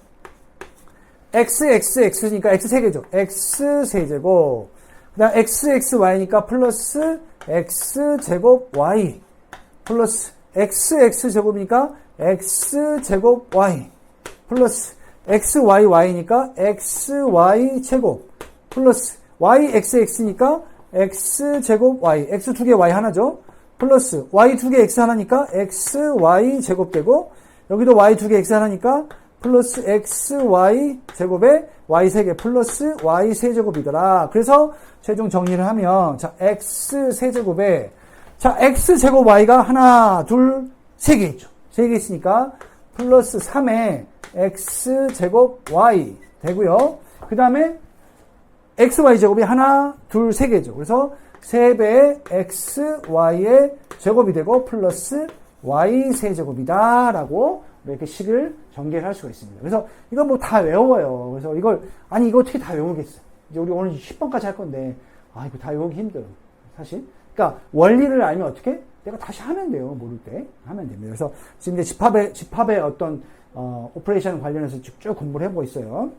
x니까 x 3개죠. x 3제곱. 그 다음 xy니까 플러스 x제곱 y. 플러스 x제곱이니까 x제곱 y. 플러스 xy니까 xy제곱. 플러스 yxx니까 x제곱 y. x 2개 y 하나죠. 플러스 y 2개 x 하나니까 xy 제곱되고, 여기도 y 2개 x 하나니까 플러스 xy 제곱에 y 3개 플러스 y 세제곱이더라. 그래서 최종 정리를 하면, 자, x 세제곱에, 자, x 제곱 y가 하나, 둘, 3개 있죠. 3개 있으니까 플러스 3에 x 제곱 y 되고요. 그 다음에 xy 제곱이 하나, 둘, 3개죠. 그래서 3배의 xy의 제곱이 되고 플러스 y 세제곱이다 라고 이렇게 식을 전개를 할 수가 있습니다. 그래서 이건 뭐 다 외워요. 그래서 이거 어떻게 다 외우겠어. 이제 우리 오늘 10번까지 할 건데, 이거 다 외우기 힘들어. 사실. 그러니까 원리를 알면 어떻게? 내가 다시 하면 돼요. 모를 때. 하면 됩니다. 그래서 지금 이제 집합의 어떤, 오퍼레이션 관련해서 쭉 공부를 해보고 있어요.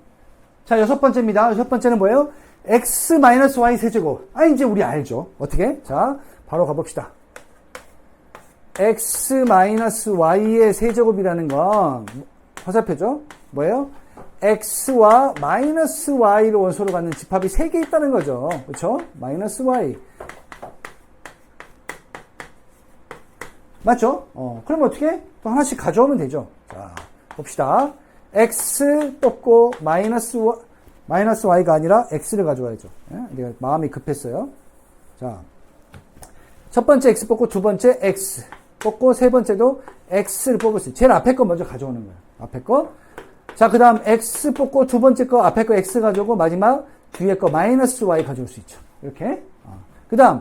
자, 6번째입니다. 6번째는 뭐예요? x-y 세제곱. 이제 우리 알죠. 어떻게? 자, 바로 가봅시다. x-y의 세제곱이라는 건 화살표죠? 뭐예요? x와 마이너스 y를 원소로 갖는 집합이 3개 있다는 거죠. 그렇죠? 마이너스 y. 맞죠? 그럼 어떻게? 또 하나씩 가져오면 되죠. 자, 봅시다. x 뽑고 마이너스 y가 아니라 x를 가져와야죠. 내가 마음이 급했어요. 자, 첫 번째 x 뽑고 두 번째 x 뽑고 세 번째도 x를 뽑을 수 있어요. 제일 앞에 거 먼저 가져오는 거예요. 앞에 거. 자, 그 다음 x 뽑고 두 번째 거 앞에 거 x 가져오고 마지막 뒤에 거 마이너스 y 가져올 수 있죠. 이렇게. 그 다음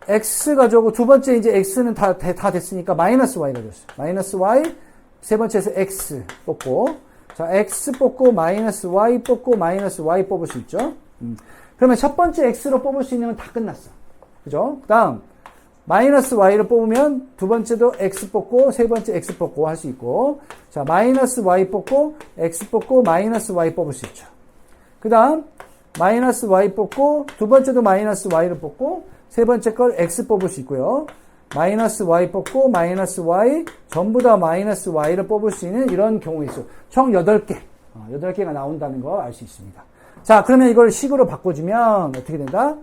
x 가져오고 두 번째 이제 x는 다 됐으니까 마이너스 y 가져왔어요. 마이너스 y. 세 번째에서 x 뽑고, 자, x 뽑고 마이너스 y 뽑고 마이너스 y 뽑을 수 있죠. 그러면 첫 번째 x로 뽑을 수 있는 건 다 끝났어. 그죠? 그 다음 마이너스 y를 뽑으면 두 번째도 x 뽑고 세 번째 x 뽑고 할 수 있고, 자, 마이너스 y 뽑고 x 뽑고 마이너스 y 뽑을 수 있죠. 그 다음 마이너스 y 뽑고 두 번째도 마이너스 y를 뽑고 세 번째 걸 x 뽑을 수 있고요. 마이너스 y 뽑고 마이너스 y 전부 다 마이너스 y를 뽑을 수 있는 이런 경우 있어요. 총 8개 8개가 나온다는 거 알 수 있습니다. 자, 그러면 이걸 식으로 바꿔주면 어떻게 된다?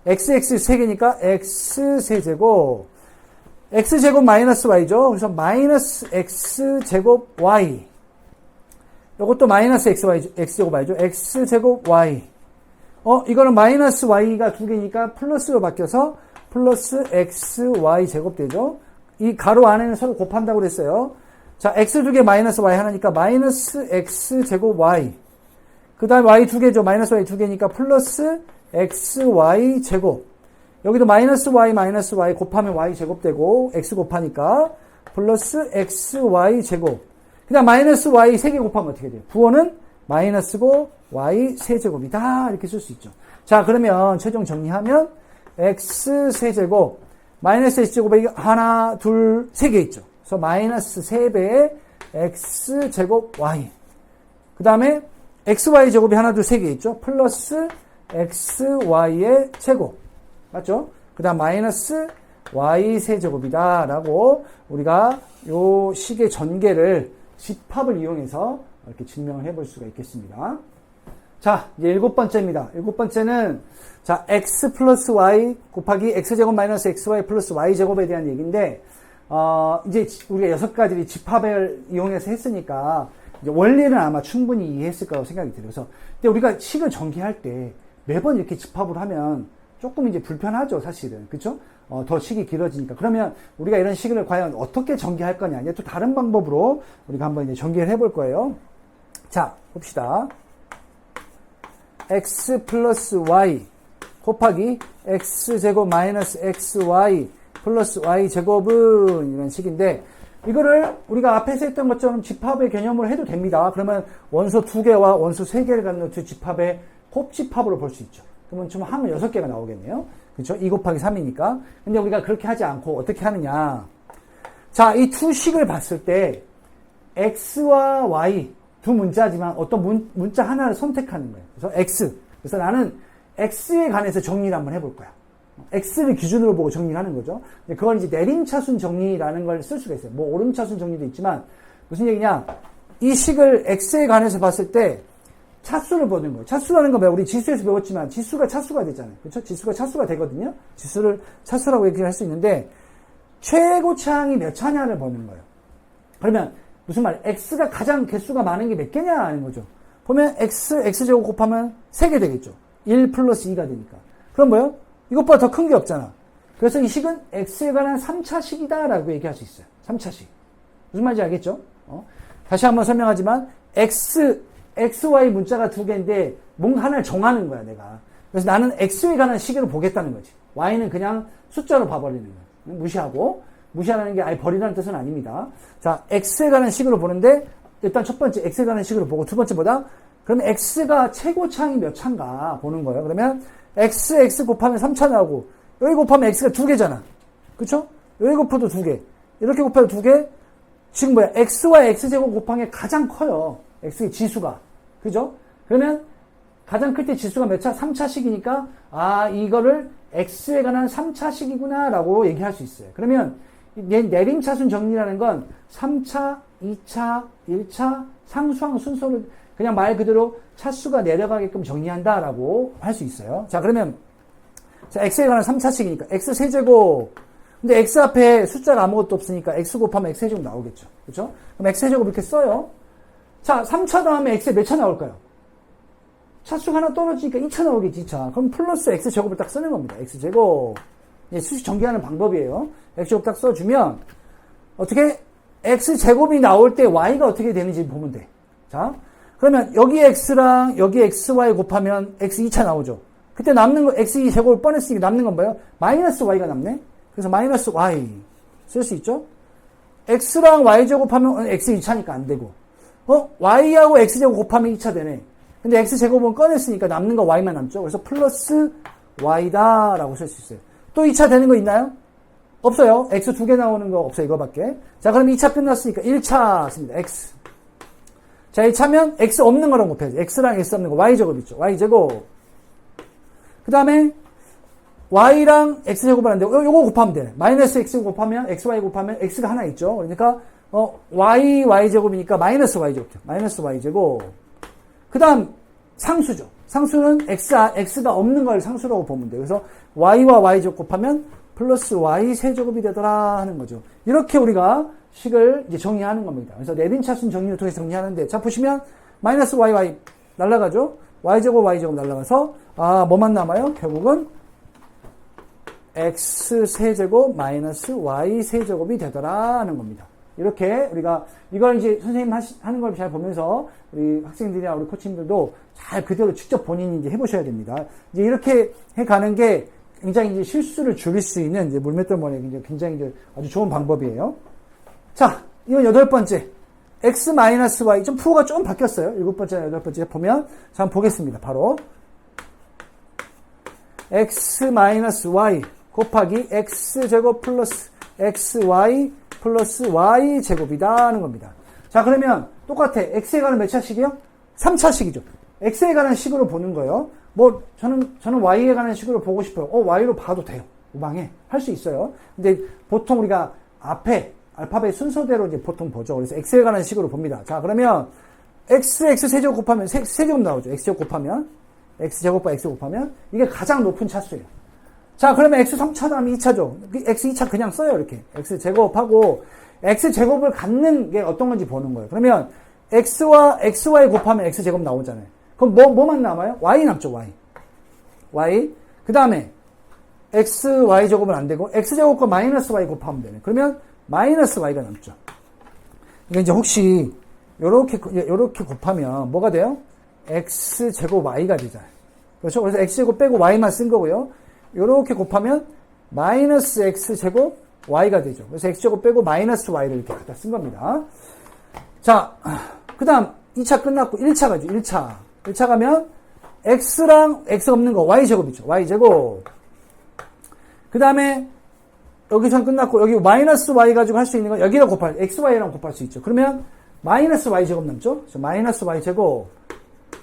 x 3개니까 x 세제곱, x제곱 마이너스 y죠. 그래서 마이너스 x제곱 y. 요것도 마이너스 x제곱 y죠. x제곱 y. 이거는 마이너스 y가 2개니까 플러스로 바뀌어서 플러스 xy 제곱 되죠. 이 가로 안에는 서로 곱한다고 그랬어요. 자, x 2개 마이너스 y 하나니까 마이너스 x제곱 y. 그 다음에 y 2개죠. 마이너스 y 2개니까 플러스 xy 제곱. 여기도 마이너스 y 곱하면 y 제곱 되고 x 곱하니까 플러스 xy 제곱. 그 다음 마이너스 y 3개 곱하면 어떻게 돼요? 부호는 마이너스고 y 세제곱이다. 이렇게 쓸 수 있죠. 자, 그러면 최종 정리하면 x 세제곱 마이너스 x제곱이 하나, 둘, 3개 있죠. 그래서 마이너스 3배의 x제곱 y. 그 다음에 xy 제곱이 하나, 둘, 3개 있죠. 플러스 xy의 제곱. 맞죠? 그 다음 마이너스 y 세제곱이다 라고 우리가 요 식의 전개를 집합을 이용해서 이렇게 증명을 해볼 수가 있겠습니다. 자, 이제 7번째입니다. 7번째는 자, x 플러스 y 곱하기 x제곱 마이너스 xy 플러스 y제곱에 대한 얘기인데, 이제 우리가 6가지 집합을 이용해서 했으니까 이제 원리는 아마 충분히 이해했을 거라고 생각이 들어요. 그래서 근데 우리가 식을 전개할 때 매번 이렇게 집합을 하면 조금 이제 불편하죠, 사실은. 그쵸? 더 식이 길어지니까. 그러면 우리가 이런 식을 과연 어떻게 전개할 거냐. 이제 또 다른 방법으로 우리가 한번 이제 전개를 해볼 거예요. 자, 봅시다. x 플러스 y 곱하기 x제곱 마이너스 xy 플러스 y제곱은 이런 식인데, 이거를 우리가 앞에서 했던 것처럼 집합의 개념으로 해도 됩니다. 그러면 원소 2개와 원소 3개를 갖는 두 집합의 곱집합으로 볼 수 있죠. 그러면 좀 하면 6개가 나오겠네요. 그렇죠? 2 곱하기 3이니까. 근데 우리가 그렇게 하지 않고 어떻게 하느냐. 자, 이 투식을 봤을 때 x와 y 두 문자지만 어떤 문자 하나를 선택하는 거예요. 그래서 x. 그래서 나는 x에 관해서 정리를 한번 해볼 거야. x를 기준으로 보고 정리를 하는 거죠. 그건 이제 내림차순 정리라는 걸 쓸 수가 있어요. 뭐 오름차순 정리도 있지만 무슨 얘기냐. 이 식을 x에 관해서 봤을 때 차수를 보는 거예요. 차수라는 건 뭐야? 우리 지수에서 배웠지만 지수가 차수가 되잖아요. 그렇죠? 지수가 차수가 되거든요. 지수를 차수라고 얘기할 수 있는데 최고차항이 몇 차냐를 보는 거예요. 그러면 무슨 말? x가 가장 개수가 많은 게 몇 개냐 하는 거죠. 보면 x제곱 곱하면 3개 되겠죠. 1 플러스 2가 되니까. 그럼 뭐요? 이것보다 더 큰 게 없잖아. 그래서 이 식은 x에 관한 3차식이다라고 얘기할 수 있어요. 3차식. 무슨 말인지 알겠죠? 다시 한번 설명하지만 xy 문자가 2개인데 뭔가 하나를 정하는 거야, 내가. 그래서 나는 x에 관한 식으로 보겠다는 거지. y는 그냥 숫자로 봐버리는 거야. 무시하는 게 아예 버리라는 뜻은 아닙니다. 자, x에 관한 식으로 보는데 일단 첫 번째 x에 관한 식으로 보고 두 번째 보다 그러면 x가 최고차항이 몇 차인가 보는 거예요. 그러면 x 곱하면 3차 나오고 여기 곱하면 x가 2개잖아. 그쵸? 여기 곱해도 2개. 이렇게 곱해도 2개. 지금 뭐야? x와 x제곱 곱한 게 가장 커요. x의 지수가. 그죠? 그러면 가장 클 때 지수가 몇 차? 3차식이니까 아 이거를 x에 관한 3차식이구나 라고 얘기할 수 있어요. 그러면 내림차순 정리라는 건 3차, 2차, 1차 상수항 순서를 그냥 말 그대로 차수가 내려가게끔 정리한다라고 할 수 있어요. 자, 그러면 자, x에 관한 3차식이니까 x 세제곱. 근데 x 앞에 숫자가 아무것도 없으니까 x 곱하면 x 세제곱 나오겠죠. 그렇죠? 그럼 x 세제곱 이렇게 써요. 자, 3차 다음에 x에 몇 차 나올까요? 차수가 하나 떨어지니까 2차 나오겠지, 2차. 그럼 플러스 x제곱을 딱 쓰는 겁니다. x제곱. 수식 전개하는 방법이에요. x제곱 딱 써주면 어떻게 x제곱이 나올 때 y가 어떻게 되는지 보면 돼. 자, 그러면 여기 x랑 여기 xy 곱하면 x 2차 나오죠. 그때 남는 거 x2제곱을 뻔했으니까 남는 건 뭐예요? 마이너스 y가 남네. 그래서 마이너스 y 쓸 수 있죠. x랑 y제곱 곱하면 x 2차니까 안 되고 y하고 x제곱 곱하면 2차 되네. 근데 x제곱은 꺼냈으니까 남는 거 y만 남죠. 그래서 플러스 y다 라고 쓸 수 있어요. 또 2차 되는 거 있나요? 없어요. x 2개 나오는 거 없어요. 이거밖에. 자, 그럼 2차 끝났으니까 1차 씁니다. x. 자, 1차면 x 없는 거랑 곱해야지. x랑 x 없는 거 y제곱 있죠. y제곱. 그 다음에 y랑 x제곱을 하는데 요거 곱하면 돼. 마이너스 x 곱하면 xy 곱하면 x가 하나 있죠. 그러니까 y제곱이니까 마이너스 y제곱. 마이너스 y제곱. 그 다음 상수죠. 상수는 x가 없는 걸 상수라고 보면 돼요. 그래서 y와 y제곱 곱하면 플러스 y 세제곱이 되더라 하는 거죠. 이렇게 우리가 식을 이제 정리하는 겁니다. 그래서 내림차순 정리를 통해서 정리하는데 자 보시면 마이너스 y 날라가죠. y제곱 날라가서 뭐만 남아요? 결국은 x 세제곱 마이너스 y 세제곱이 되더라 하는 겁니다. 이렇게 우리가 이걸 이제 선생님 하는 걸 잘 보면서 우리 학생들이나 우리 코치님들도 잘 그대로 직접 본인이 이제 해보셔야 됩니다. 이제 이렇게 해가는 게 굉장히 이제 실수를 줄일 수 있는 이제 물맷돌 머리에 굉장히 이제 아주 좋은 방법이에요. 자, 이건 8번째. x-y. 좀 프로가 좀 바뀌었어요. 7번째, 8번째 보면. 자, 한번 보겠습니다. 바로. x-y 곱하기 x제곱 플러스 xy 플러스 y제곱이다 하는 겁니다. 자, 그러면 똑같아. x에 관한 몇 차식이요? 3차식이죠. x에 관한 식으로 보는 거예요. 뭐 저는 y에 관한 식으로 보고 싶어요. y로 봐도 돼요. 우방에 할 수 있어요. 근데 보통 우리가 앞에 알파벳 순서대로 이제 보통 보죠. 그래서 x에 관한 식으로 봅니다. 자, 그러면 x 세제곱 곱하면 세제곱 나오죠. x제곱 곱하면 x제곱과 x 곱하면 이게 가장 높은 차수예요. 자, 그러면 x 3차 다음에 2차죠. x 2차 그냥 써요. 이렇게 x제곱하고 x제곱을 갖는 게 어떤 건지 보는 거예요. 그러면 x와 xy 곱하면 x제곱 나오잖아요. 그럼 뭐만 남아요? y 남죠. y. 그 다음에 xy제곱은 안 되고 x제곱과 마이너스 y 곱하면 되네. 그러면 마이너스 y가 남죠. 이게 이제 혹시 요렇게 곱하면 뭐가 돼요? x제곱 y가 되잖아요. 그렇죠? 그래서 x제곱 빼고 y만 쓴 거고요. 요렇게 곱하면 마이너스 x제곱 y가 되죠. 그래서 x제곱 빼고 마이너스 y를 이렇게 갖다 쓴 겁니다. 자, 그 다음 2차 끝났고 1차 가죠. 1차 가면 x랑 x 없는 거 y제곱이죠. y제곱. 그 다음에 여기선 끝났고 여기 마이너스 y 가지고 할 수 있는 건 여기랑 곱할 xy랑 곱할 수 있죠. 그러면 마이너스 y제곱 남죠. 마이너스 y제곱.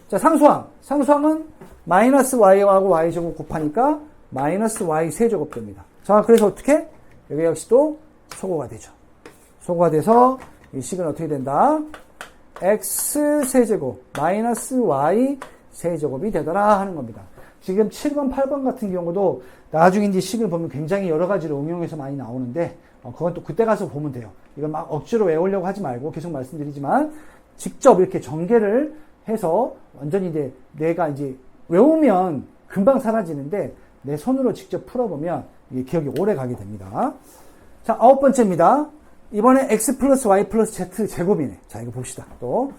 자, 상수항은 마이너스 y하고 y제곱 곱하니까 마이너스 y 세제곱 됩니다. 자, 그래서 어떻게? 여기 역시 또 소거가 되죠. 소거가 돼서 이 식은 어떻게 된다? x 세제곱 마이너스 y 세제곱이 되더라 하는 겁니다. 지금 7번, 8번 같은 경우도 나중에 이제 식을 보면 굉장히 여러 가지로 응용해서 많이 나오는데 그건 또 그때 가서 보면 돼요. 이건 막 억지로 외우려고 하지 말고 계속 말씀드리지만 직접 이렇게 전개를 해서 완전히 이제 내가 이제 외우면 금방 사라지는데 내 손으로 직접 풀어보면 이게 기억이 오래 가게 됩니다. 자, 9번째입니다. 이번에 x 플러스 y 플러스 z 제곱이네. 자, 이거 봅시다. 또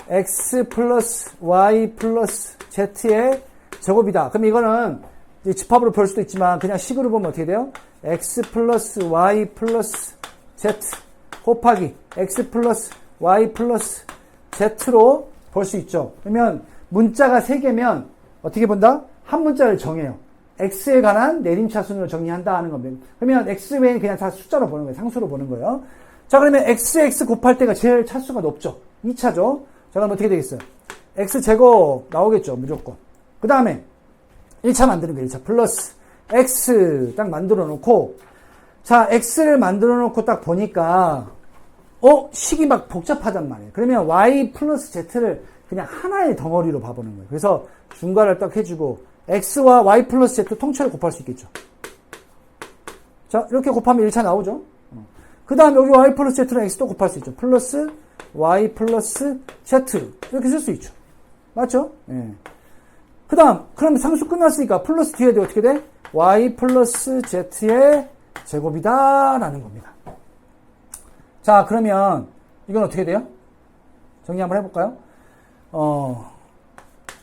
x 플러스 y 플러스 z의 제곱이다. 그럼 이거는 이제 집합으로 볼 수도 있지만 그냥 식으로 보면 어떻게 돼요? x 플러스 y 플러스 z 곱하기 x 플러스 y 플러스 z로 볼 수 있죠. 그러면 문자가 3개면 어떻게 본다? 한 문자를 정해요. x에 관한 내림차순으로 정리한다 하는 겁니다. 그러면 x 외에는 그냥 다 숫자로 보는 거예요. 상수로 보는 거예요. 자, 그러면 x 곱할 때가 제일 차수가 높죠. 2차죠. 자, 그럼 어떻게 되겠어요? x제곱 나오겠죠. 무조건. 그 다음에 1차 만드는 거예요. 1차 플러스 x 딱 만들어 놓고 자, x를 만들어 놓고 딱 보니까 식이 막 복잡하단 말이에요. 그러면 y 플러스 z를 그냥 하나의 덩어리로 봐보는 거예요. 그래서 중괄을 딱 해주고 x와 y 플러스 z 통째로 곱할 수 있겠죠. 자, 이렇게 곱하면 1차 나오죠. 그 다음 여기 y 플러스 z랑 x도 곱할 수 있죠. 플러스 y 플러스 z 이렇게 쓸 수 있죠. 맞죠? 예. 그 다음 그럼 상수 끝났으니까 플러스 뒤에 어떻게 돼? y 플러스 z의 제곱이다 라는 겁니다. 자, 그러면 이건 어떻게 돼요? 정리 한번 해볼까요?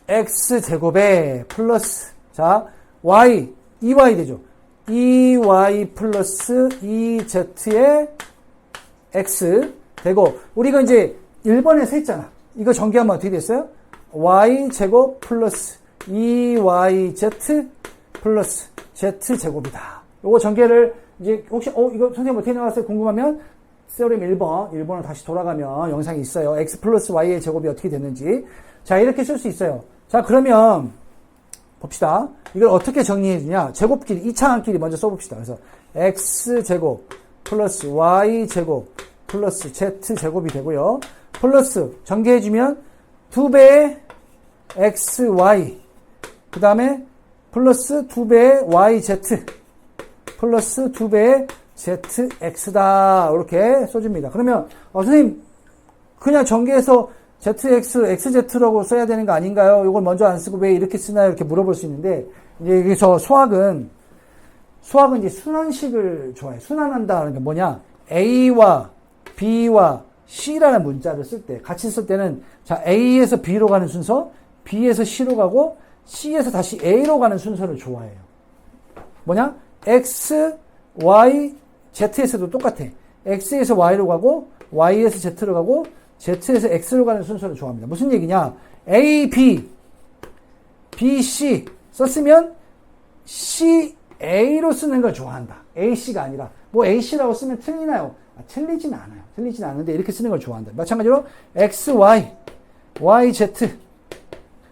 x제곱에 플러스 자 y 2y 되죠. 2y 플러스 2z의 x 되고 우리가 이제 1번에서 했잖아. 이거 전개하면 어떻게 됐어요? y제곱 플러스 2yz 플러스 z제곱이다. 요거 전개를 이제 혹시 이거 선생님 어떻게 나왔어요? 궁금하면 세오렘 1번으로 다시 돌아가면 영상이 있어요. x 플러스 y의 제곱이 어떻게 됐는지. 자, 이렇게 쓸 수 있어요. 자, 그러면 봅시다. 이걸 어떻게 정리해 주냐? 제곱끼리 2차항끼리 먼저 써봅시다. 그래서 x제곱 플러스 y제곱 플러스 z제곱이 되고요. 플러스 전개해 주면 2배의 xy 그 다음에 플러스 2배의 yz 플러스 2배의 zx다. 이렇게 써줍니다. 그러면 선생님 그냥 전개해서 zx, xz라고 써야 되는 거 아닌가요? 이걸 먼저 안 쓰고 왜 이렇게 쓰나요? 이렇게 물어볼 수 있는데 이제 여기서 수학은 이제 순환식을 좋아해요. 순환한다는 게 뭐냐? a와 b와 c라는 문자를 쓸 때 같이 쓸 때는 자 a에서 b로 가는 순서, b에서 c로 가고 c에서 다시 a로 가는 순서를 좋아해요. 뭐냐? x, y, z에서도 똑같아. x에서 y로 가고 y에서 z로 가고 z에서 x로 가는 순서를 좋아합니다. 무슨 얘기냐? a, b, b, c 썼으면 c, a로 쓰는 걸 좋아한다. a, c가 아니라 뭐 a, c라고 쓰면 틀리나요? 틀리진 않아요. 틀리진 않은데 이렇게 쓰는 걸 좋아한다. 마찬가지로 x, y, y, z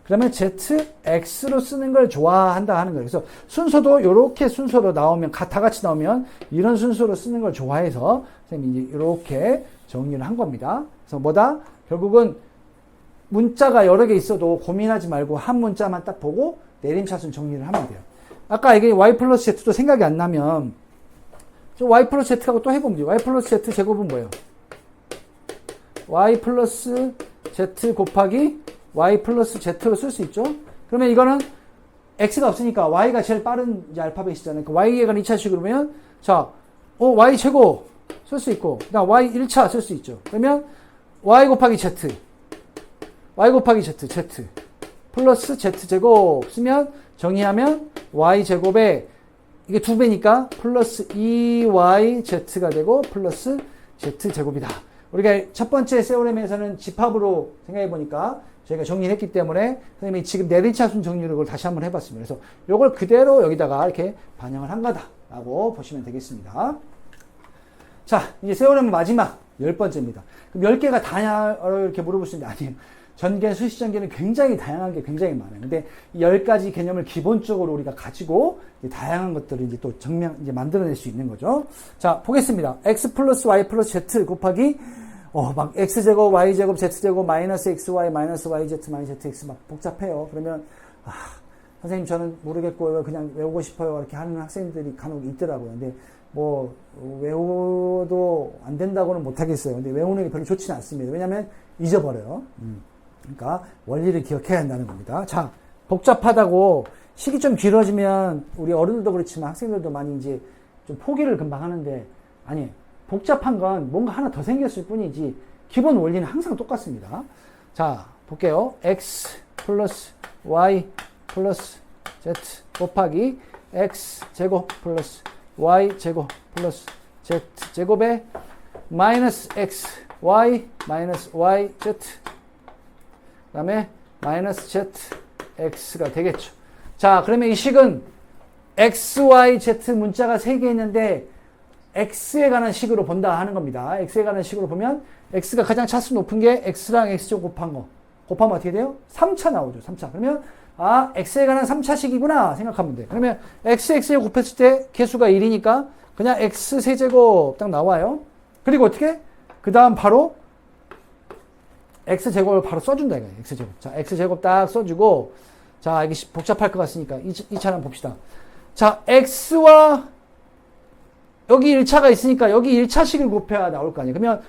그러면 zx로 쓰는 걸 좋아한다 하는 거예요. 그래서 순서도 이렇게 순서로 나오면 다 같이 나오면 이런 순서로 쓰는 걸 좋아해서 선생님이 이제 이렇게 정리를 한 겁니다. 그래서 뭐다? 결국은 문자가 여러 개 있어도 고민하지 말고 한 문자만 딱 보고 내림차순 정리를 하면 돼요. 아까 이게 y 플러스 z도 생각이 안 나면 y 플러스 z하고 또 해보면 돼요. y 플러스 z 제곱은 뭐예요? y 플러스 z 곱하기 y 플러스 z로 쓸 수 있죠. 그러면 이거는 x가 없으니까 y가 제일 빠른 이제 알파벳이잖아요. 그 y에 관한 2차식으로 보면 자, y 제곱 쓸 수 있고 그다음 y 1차 쓸 수 있죠. 그러면 y 곱하기 z 플러스 z제곱 쓰면 정의하면 y제곱에 이게 2배니까 플러스 2yz가 되고 플러스 z제곱이다. 우리가 첫 번째 세오렘에서는 집합으로 생각해 보니까 저희가 정리를 했기 때문에 선생님이 지금 내리차순 정리를 이걸 다시 한번 해봤습니다. 그래서 이걸 그대로 여기다가 이렇게 반영을 한 거다라고 보시면 되겠습니다. 자, 이제 세오렘 마지막 10번째입니다. 그럼 10개가 다냐 이렇게 물어볼 수 있는데 아니에요. 전개, 수시전개는 굉장히 다양한 게 굉장히 많아요. 근데 이 10가지 개념을 기본적으로 우리가 가지고 다양한 것들을 이제 또 이제 만들어낼 수 있는 거죠. 자, 보겠습니다. x 플러스 y 플러스 z 곱하기 막 x제곱, y제곱, z제곱, 마이너스 xy, 마이너스 yz, 마이너스 zx 막 복잡해요. 그러면 선생님 저는 모르겠고요. 그냥 외우고 싶어요. 이렇게 하는 학생들이 간혹 있더라고요. 근데 뭐 외워도 안 된다고는 못하겠어요. 근데 외우는 게 별로 좋지는 않습니다. 왜냐하면 잊어버려요. 그러니까 원리를 기억해야 한다는 겁니다. 자, 복잡하다고 식이 좀 길어지면 우리 어른들도 그렇지만 학생들도 많이 이제 좀 포기를 금방 하는데 아니, 복잡한 건 뭔가 하나 더 생겼을 뿐이지 기본 원리는 항상 똑같습니다. 자, 볼게요. x 플러스 y 플러스 z 곱하기 x 제곱 플러스 y 제곱 플러스 z 제곱에 마이너스 x y 마이너스 y z 그 다음에 마이너스 z x가 되겠죠. 자, 그러면 이 식은 x, y, z 문자가 3개 있는데 x에 관한 식으로 본다 하는 겁니다. x에 관한 식으로 보면 x가 가장 차수 높은 게 x랑 x제곱 곱한 거. 곱하면 어떻게 돼요? 3차 나오죠. 3차. 그러면 x에 관한 3차식이구나 생각하면 돼. 그러면 x에 곱했을 때 개수가 1이니까 그냥 x 세제곱 딱 나와요. 그리고 어떻게? 그 다음 바로 x제곱을 바로 써준다 이거예요. x제곱. 자, x제곱 딱 써주고 자, 이게 복잡할 것 같으니까 2차를 한번 봅시다. 자, x와 여기 1차가 있으니까 여기 1차식을 곱해야 나올 거 아니에요. 그러면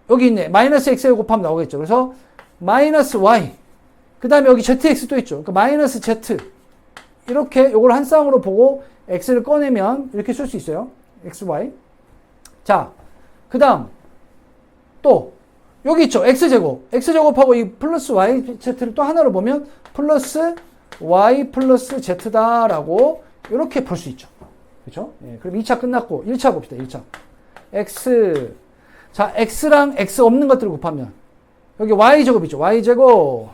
여기 있네. 마이너스 x를 곱하면 나오겠죠. 그래서 마이너스 y 그 다음에 여기 zx도 있죠. 그러니까 마이너스 z 이렇게 요걸 한 쌍으로 보고 x를 꺼내면 이렇게 쓸 수 있어요. xy. 자, 그 다음 또 여기 있죠. x제곱하고 이 플러스 yz를 또 하나로 보면 플러스 y 플러스 z다라고 이렇게 볼 수 있죠. 그렇죠? 예, 그럼 2차 끝났고 1차 봅시다. 1차. x. 자, x랑 x 없는 것들을 곱하면 여기 y제곱이죠. y제곱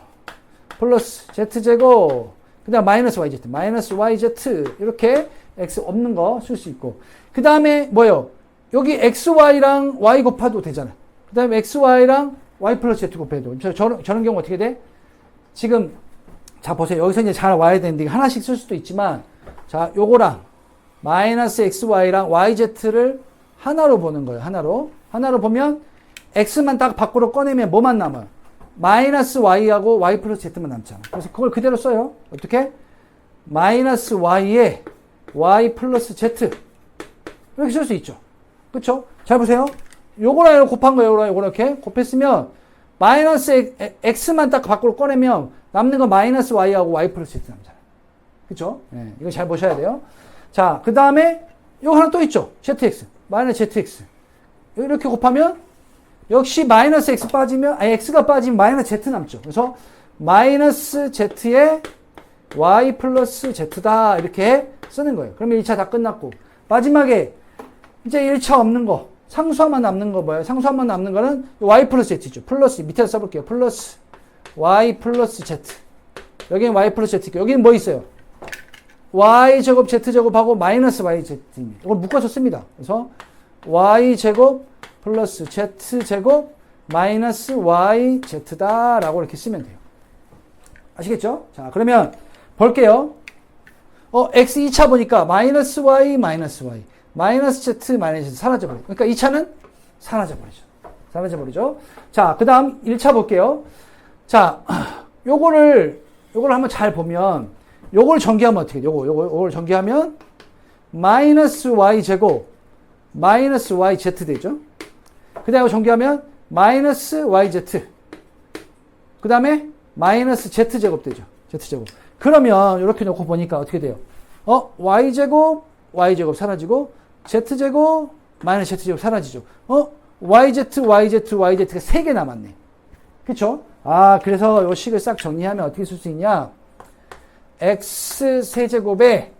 플러스 z제곱 그다음 마이너스 yz. 마이너스 yz 이렇게 x 없는 거 쓸 수 있고 그 다음에 뭐예요? 여기 xy랑 y 곱해도 되잖아요. 그 다음에 xy랑 y 플러스 z 곱해도 저런 경우 어떻게 돼? 지금 자 보세요. 여기서 이제 잘 와야 되는데 하나씩 쓸 수도 있지만 자 요거랑 마이너스 xy랑 yz를 하나로 보는 거예요. 하나로 보면 x만 딱 밖으로 꺼내면 뭐만 남아요? 마이너스 y하고 y 플러스 z만 남잖아. 그래서 그걸 그대로 써요. 어떻게? 마이너스 y에 y 플러스 z 이렇게 쓸 수 있죠. 그렇죠? 잘 보세요. 요거랑 곱한 거예요. 요거랑 이렇게 곱했으면 마이너스 x만 딱 밖으로 꺼내면 남는 건 마이너스 y하고 y 플러스 z 남잖아요. 그렇죠? 네, 이거 잘 보셔야 돼요. 자, 그 다음에 요거 하나 또 있죠. zx 마이너스 zx 이렇게 곱하면 역시 마이너스 x 빠지면 x가 빠지면 마이너스 z 남죠. 그래서 마이너스 z에 y 플러스 z다 이렇게 쓰는 거예요. 그러면 1차 다 끝났고 마지막에 이제 1차 없는 거 상수함만 남는 거 뭐예요? 상수함만 남는 거는 y 플러스 z죠. 플러스 밑에서 써볼게요. 플러스 y 플러스 z 여기는 y 플러스 z 여기는 뭐 있어요? y제곱 z제곱하고 마이너스 yz입니다. 이걸 묶어서 씁니다. 그래서 y제곱 플러스 z제곱 마이너스 yz다 라고 이렇게 쓰면 돼요. 아시겠죠? 자, 그러면 볼게요. x 2차 보니까 마이너스 y 마이너스 y 마이너스 z 마이너스 z 사라져버려요. 그러니까 2차는 사라져버리죠. 자, 그 다음 1차 볼게요. 자, 요거를 한번 잘 보면 요걸 전개하면 어떻게 돼요? 요걸 전개하면 마이너스 y 제곱 마이너스 yz 되죠. 그 다음에 전개하면 마이너스 yz 그 다음에 마이너스 z제곱 되죠. z제곱. 그러면 이렇게 놓고 보니까 어떻게 돼요? y제곱 사라지고 z제곱 마이너스 z제곱 사라지죠. yz가 3개 남았네. 그쵸? 그래서 요 식을 싹 정리하면 어떻게 쓸 수 있냐? x 세제곱에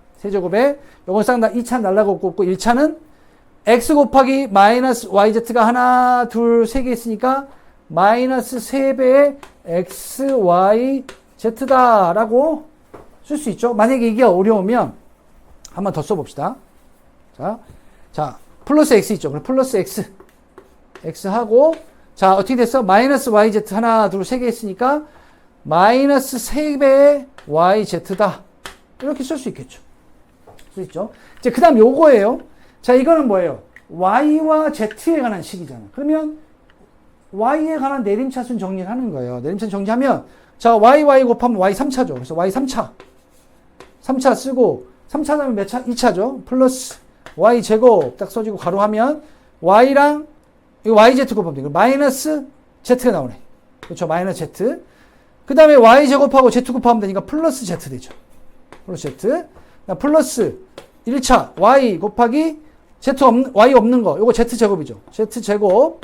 요건 싹 2차 날라가고 1차는 x 곱하기 마이너스 yz가 하나, 둘, 세 개 있으니까 마이너스 3배의 xyz다 라고 쓸 수 있죠. 만약에 이게 어려우면 한번 더 써봅시다. 자, 플러스 x 있죠. 그럼 플러스 x 하고, 자, 어떻게 됐어? 마이너스 yz 하나, 둘, 세 개 있으니까 마이너스 3배의 yz다. 이렇게 쓸 수 있겠죠. 쓸 수 있죠. 이제 그 다음 요거예요. 자, 이거는 뭐예요? y와 z에 관한 식이잖아. 그러면 y에 관한 내림차순 정리를 하는 거예요. 내림차순 정리하면, 자, y 곱하면 y 3차죠. 그래서 y 3차. 3차 쓰고, 3차 다음에 몇 차? 2차죠. 플러스 y 제곱 딱 써지고 가로하면 y랑 이거 yz 곱하면 돼요. 마이너스 z가 나오네. 그렇죠. 마이너스 z. 그 다음에 y 제곱하고 z 곱하면 되니까 플러스 z 되죠. 플러스 z. 플러스 1차 y 곱하기 y 없는 거. 요거 z 제곱이죠. z 제곱.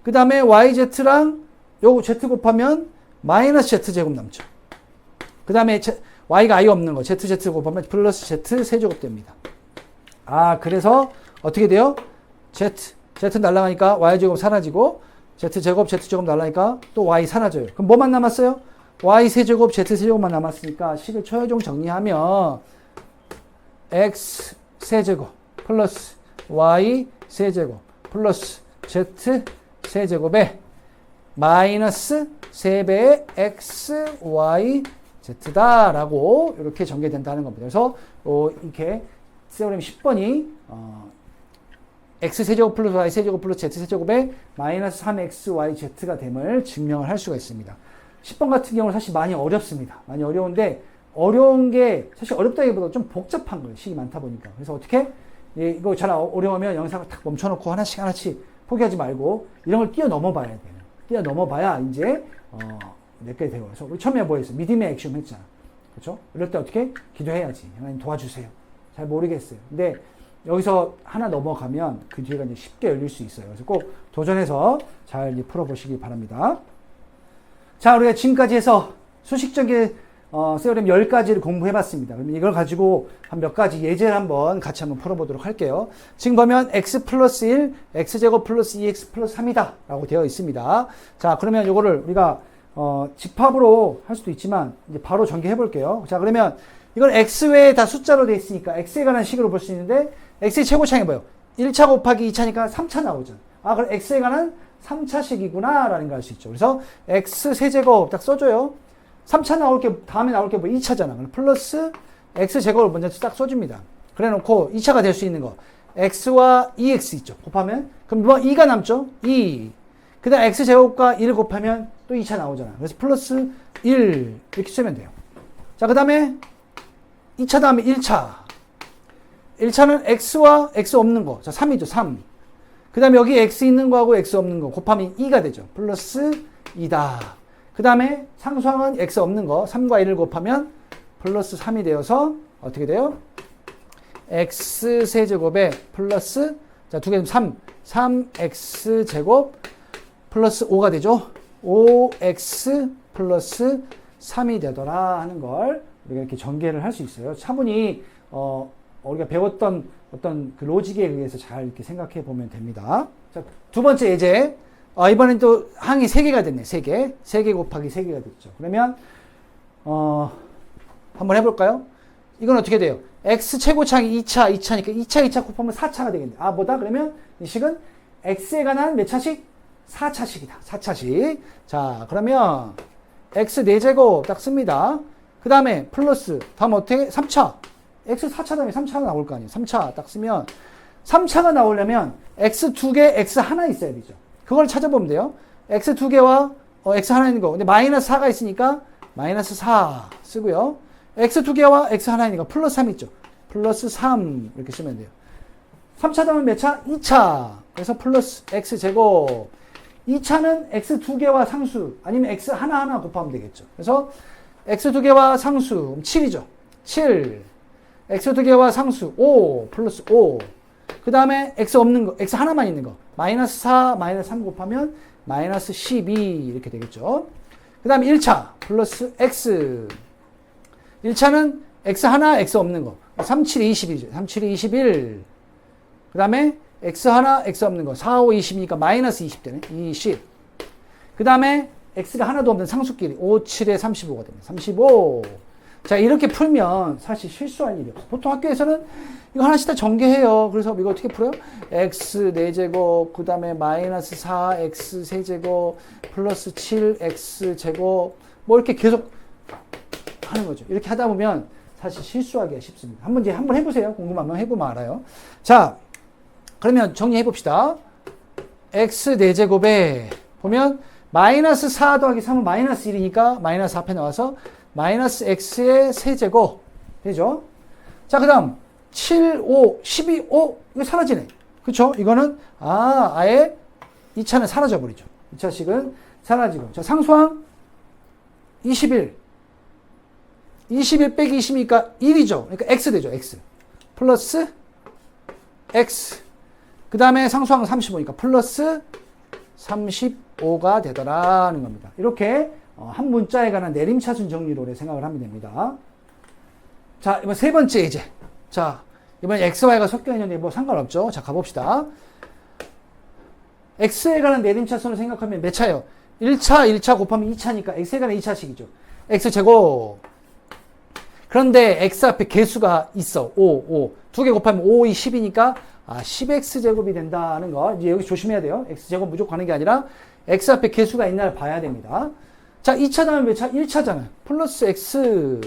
그 다음에 yz랑 요거 z 곱하면 마이너스 z 제곱 남죠. 그 다음에 y가 아예 없는 거. z 곱하면 플러스 z 세제곱 됩니다. 아, 그래서 어떻게 돼요? z 날라가니까 y제곱 사라지고 z제곱 날라가니까 또 y 사라져요. 그럼 뭐만 남았어요? y 세제곱 z 세제곱만 남았으니까 식을 초여종 정리하면 x 세제곱 플러스 y 세제곱 플러스 z 세제곱에 마이너스 3배의 x, y, z다 라고 이렇게 전개된다는 겁니다. 그래서 이렇게 세오렘 10번이 x 세제곱 플러스 y 세제곱 플러스 z 세제곱에 마이너스 3x, y, z가 됨을 증명을 할 수가 있습니다. 10번 같은 경우는 사실 많이 어렵습니다. 많이 어려운데 어려운 게 사실 어렵다기보다 좀 복잡한 거예요. 식이 많다 보니까. 그래서 어떻게 이거 잘 어려우면 영상을 딱 멈춰놓고 하나씩 포기하지 말고 이런 걸 뛰어넘어 봐야 돼요. 뛰어넘어 봐야 이제 몇 개 되고. 그래서 우리 처음에 뭐 했어? 믿음의 액션 했잖아. 그렇죠? 이럴 때 어떻게? 기도해야지. 하나님 도와주세요. 잘 모르겠어요. 근데 여기서 하나 넘어가면 그 뒤가 이제 쉽게 열릴 수 있어요. 그래서 꼭 도전해서 잘 풀어보시기 바랍니다. 자, 우리가 지금까지 해서 수식적인 세오렘 10가지를 공부해봤습니다. 그럼 이걸 가지고 한 몇 가지 예제를 같이 한번 풀어보도록 할게요. 지금 보면 x 플러스 1, x제곱 플러스 2x 플러스 3이다 라고 되어 있습니다. 자, 그러면 이거를 우리가 집합으로 할 수도 있지만 이제 바로 전개해 볼게요. 자, 그러면 이건 x 외에 다 숫자로 되어 있으니까 x에 관한 식으로 볼 수 있는데 x의 최고차이 뭐예요? 1차 곱하기 2차니까 3차 나오죠. 아, 그럼 x에 관한 3차식이구나 라는 걸 알 수 있죠. 그래서 x 세제곱 딱 써줘요. 3차 다음에 나올 게 뭐 2차잖아. 그럼 플러스 x제곱을 먼저 딱 써줍니다. 그래 놓고 2차가 될 수 있는 거. x와 2x 있죠. 곱하면. 그럼 뭐 2가 남죠? 2. 그 다음 x제곱과 1을 곱하면 또 2차 나오잖아. 그래서 플러스 1. 이렇게 쓰면 돼요. 자, 그 다음에 2차 다음에 1차. 1차는 x와 x 없는 거. 자, 3이죠. 3. 그 다음에 여기 x 있는 거하고 x 없는 거 곱하면 2가 되죠. 플러스 2다. 그 다음에 상수항은 x 없는 거 3과 1을 곱하면 플러스 3이 되어서 어떻게 돼요? x 세제곱에 플러스 자, 두 개 3x 제곱 플러스 5가 되죠. 5x 플러스 3이 되더라 하는 걸 우리가 이렇게 전개를 할 수 있어요. 차분히 우리가 배웠던 어떤 그 로직에 의해서 잘 이렇게 생각해 보면 됩니다. 자, 두 번째 예제. 이번엔 또 항이 3개가 됐네. 3개. 3개 곱하기 3개가 됐죠. 그러면 한번 해볼까요? 이건 어떻게 돼요? x 최고차항이 2차니까 2차 곱하면 4차가 되겠네. 아, 뭐다? 그러면 이 식은 x에 관한 몇 차식? 4차식이다. 4차식. 자, 그러면 x 4제곱 딱 씁니다. 그 다음에 플러스 다음 어떻게? 3차. x 4차 다음에 3차가 나올 거 아니에요. 3차 딱 쓰면 3차가 나오려면 x 2개, x 하나 있어야 되죠. 그걸 찾아보면 돼요. x 2개와 x 하나 있는 거. 근데 마이너스 4가 있으니까 마이너스 4 쓰고요. x 2개와 x 하나 있는 거 플러스 3 있죠. 플러스 3 이렇게 쓰면 돼요. 3차 다음에 몇 차? 2차. 그래서 플러스 x 제곱. 2차는 x 2개와 상수 아니면 x 하나 곱하면 되겠죠. 그래서 x 2개와 상수 7이죠. 7. x 2개와 상수 5 플러스 5. 그 다음에 x 없는 거, x 하나만 있는 거. 마이너스 4, 마이너스 3 곱하면 마이너스 12 이렇게 되겠죠. 그 다음에 1차 플러스 x. 1차는 x 하나, x 없는 거. 3, 7, 21이죠. 3, 7, 21. 그 다음에 x 하나, x 없는 거. 4, 5, 20이니까 마이너스 20 되네. 20. 그 다음에 x가 하나도 없는 상수끼리 5, 7에 35가 되네. 35. 자, 이렇게 풀면 사실 실수할 일이 없어. 보통 학교에서는 이거 하나씩 다 전개해요. 그래서 이거 어떻게 풀어요? x 4제곱, 그 다음에 마이너스 4, x 세제곱, 플러스 7, x 제곱, 뭐 이렇게 계속 하는 거죠. 이렇게 하다 보면 사실 실수하기가 쉽습니다. 한번 해보세요. 궁금하면 해보면 알아요. 자, 그러면 정리해 봅시다. x 4제곱에 보면 마이너스 4 더하기 3은 마이너스 1이니까 마이너스 앞에 나와서 마이너스 x의 세제곱 되죠? 자, 그 다음 7, 5, 12, 5 이거 사라지네. 그쵸? 이거는 아예 2차는 사라져 버리죠. 2차식은 사라지고. 자, 상수항 21 21 빼기 20이니까 1이죠. 그러니까 x 되죠. x 플러스 x 그 다음에 상수항은 35니까 플러스 35가 되더라는 겁니다. 이렇게 한 문자에 관한 내림차순 정리로 생각을 하면 됩니다. 자, 이번 세 번째 이제. 자, 이번에 x, y가 섞여 있는데 뭐 상관없죠. 자, 가봅시다. x에 관한 내림차순을 생각하면 몇 차예요? 1차 곱하면 2차니까 x에 관한 2차식이죠. x제곱. 그런데 x 앞에 개수가 있어. 5. 두 개 곱하면 5, 2, 10이니까 10x제곱이 된다는 거. 이제 여기 조심해야 돼요. x제곱 무조건 하는 게 아니라 x 앞에 개수가 있나를 봐야 됩니다. 자, 2차 다음에 몇 차? 1차잖아요. 플러스 x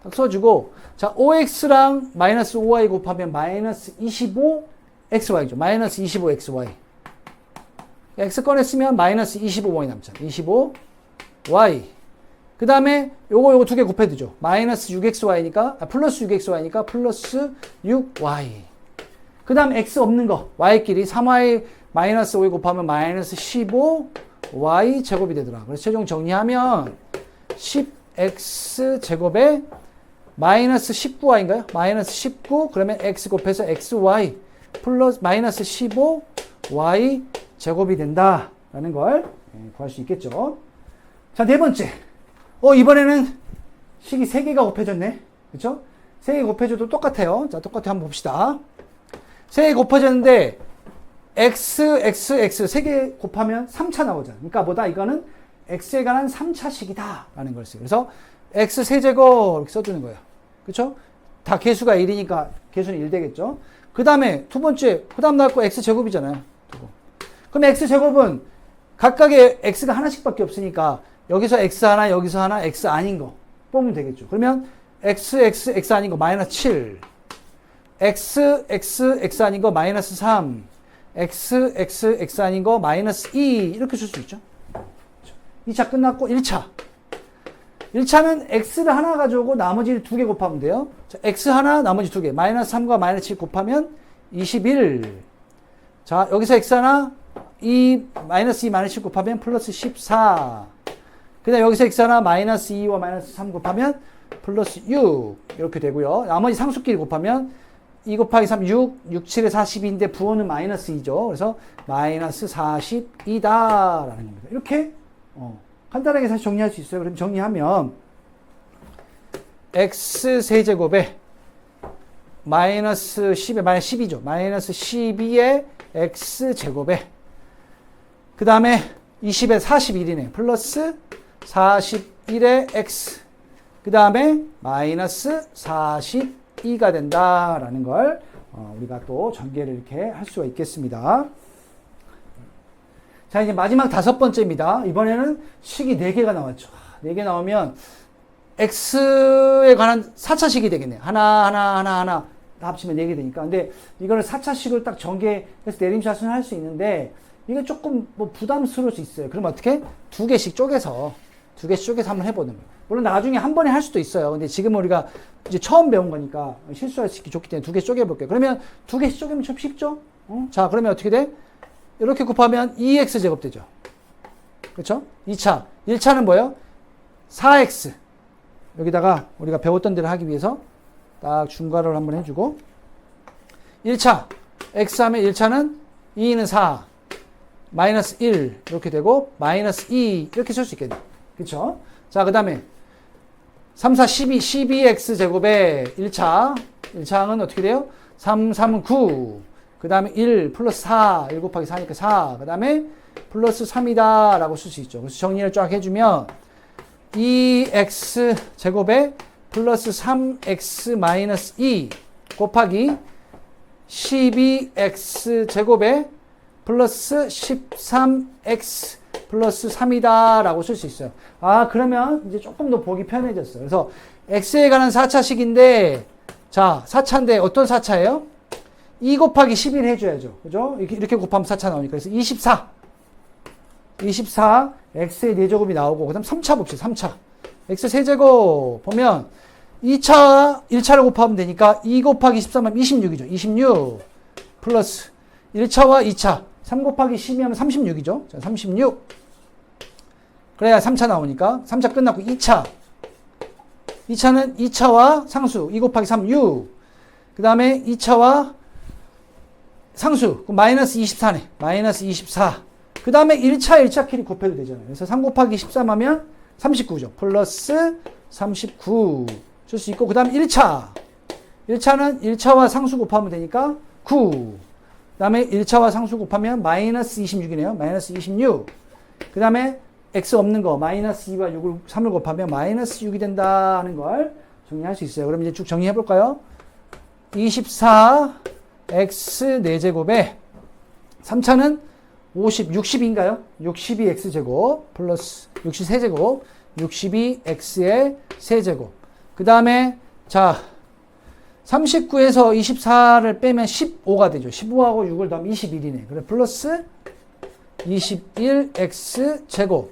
딱 써주고, 자, 5x랑 마이너스 5y 곱하면 마이너스 25xy죠. 마이너스 25xy. x 꺼냈으면 마이너스 25y 남잖아요. 25y. 그 다음에 요거 두 개 곱해야 되죠. 마이너스 6xy니까, 플러스 6xy니까 플러스 6y. 그 다음 x 없는 거, y끼리 3y 마이너스 5 곱하면 마이너스 15y 제곱이 되더라. 그래서 최종 정리하면 10x 제곱에 마이너스 19y인가요? 마이너스 19 그러면 x 곱해서 xy 플러스 마이너스 15y 제곱이 된다라는 걸 구할 수 있겠죠. 자, 네 번째. 이번에는 식이 3개가 곱해졌네. 그쵸? 3개 곱해져도 똑같아요. 자, 똑같아 한번 봅시다. 3개 곱해졌는데 x 3개 곱하면 3차 나오잖아. 그러니까 뭐다? 이거는 x에 관한 3차식이다 라는 걸 써요. 그래서 x 세제곱 이렇게 써주는 거예요. 그쵸? 다 개수가 1이니까 개수는 1 되겠죠. 그 다음에 두 번째, 그 다음 나올 거 x제곱이잖아요. 그럼 x제곱은 각각의 x가 하나씩밖에 없으니까 여기서 x 하나, 여기서 하나, x 아닌 거 뽑으면 되겠죠. 그러면 x 아닌 거 마이너스 7, x 아닌 거 마이너스 3, x 아닌 거 마이너스 2 이렇게 쓸 수 있죠. 2차 끝났고 1차는 x를 하나 가져오고 나머지를 2개 곱하면 돼요. 자, x 하나 나머지 2개 마이너스 3과 마이너스 7 곱하면 21. 자, 여기서 x 하나 마이너스 2 마이너스 7 곱하면 플러스 14. 그 다음 여기서 x 하나 마이너스 2와 마이너스 3 곱하면 플러스 6 이렇게 되고요. 나머지 상수끼리 곱하면 2 곱하기 3, 6, 7에 42인데 부호는 마이너스 2죠. 그래서 마이너스 42다라는 겁니다. 이렇게 간단하게 사실 정리할 수 있어요. 그럼 정리하면 x 세제곱에 마이너스 10에 마이너스 12죠. 마이너스 12에 x 제곱에 그 다음에 20에 41이네. 플러스 41에 x 그 다음에 마이너스 42가 된다라는 걸 우리가 또 전개를 이렇게 할 수가 있겠습니다. 자, 이제 마지막 5번째입니다. 이번에는 식이 4개가 나왔죠. 4개 나오면 x에 관한 4차식이 되겠네요. 하나 다 합치면 4개 되니까. 근데 이거는 4차식을 딱 전개해서 내림차순을 할 수 있는데 이게 조금 뭐 부담스러울 수 있어요. 그럼 어떻게? 2개씩 쪼개서 한번 해보는 거예요. 물론 나중에 한 번에 할 수도 있어요. 근데 지금 우리가 이제 처음 배운 거니까 실수할 수 있기 좋기 때문에 2개 쪼개볼게요. 그러면 2개씩 쪼개면 좀 쉽죠? 자, 그러면 어떻게 돼? 이렇게 곱하면 2x 제곱 되죠. 그렇죠? 2차. 1차는 뭐예요? 4x. 여기다가 우리가 배웠던 대로 하기 위해서 딱 중괄호를 한번 해주고 1차. x 하면 1차는 2는 4. 마이너스 1 이렇게 되고 마이너스 2 이렇게 쓸 수 있겠네요. 그렇죠? 자, 그 다음에 3, 4, 12x 제곱에 1차는 어떻게 돼요? 3, 3은 9. 그 다음에 1 플러스 4, 1 곱하기 4니까 4, 그 다음에 플러스 3이다 라고 쓸 수 있죠. 그래서 정리를 쫙 해주면 2x 제곱에 플러스 3x 마이너스 2 곱하기 12x 제곱에 플러스 13x 플러스 3이다 라고 쓸 수 있어요. 아, 그러면 이제 조금 더 보기 편해졌어요. 그래서 x에 관한 4차식인데, 자, 4차인데 어떤 4차예요? 2 곱하기 11 해줘야죠. 그죠? 이렇게 곱하면 4차 나오니까. 그래서 24, x의 4제곱이 나오고, 그 다음 3차 봅시다. 3차. x 세제곱 보면 2차, 1차를 곱하면 되니까 2 곱하기 13하면 26이죠. 26 플러스 1차와 2차. 3 곱하기 12하면 36이죠. 자, 36. 그래야 3차 나오니까. 3차 끝났고 2차. 2차는 2차와 상수. 2 곱하기 3, 6. 그 다음에 2차와 상수. 그럼 마이너스 24네. 마이너스 24. 그 다음에 1차끼리 곱해도 되잖아요. 그래서 3 곱하기 13 하면 39죠. 플러스 39. 쓸 수 있고, 그 다음 1차. 1차는 1차와 상수 곱하면 되니까 9. 그 다음에 1차와 상수 곱하면 마이너스 26이네요. 마이너스 26. 그 다음에 x 없는 거, 마이너스 2와 3을 곱하면 마이너스 6이 된다 하는 걸 정리할 수 있어요. 그럼 이제 쭉 정리해 볼까요? 24, x 4제곱에 3차는 50, 60인가요? 62x제곱 플러스 63제곱 62x의 세제곱. 그 다음에 자 39에서 24를 빼면 15가 되죠. 15하고 6을 더하면 21이네. 그래 플러스 21x제곱.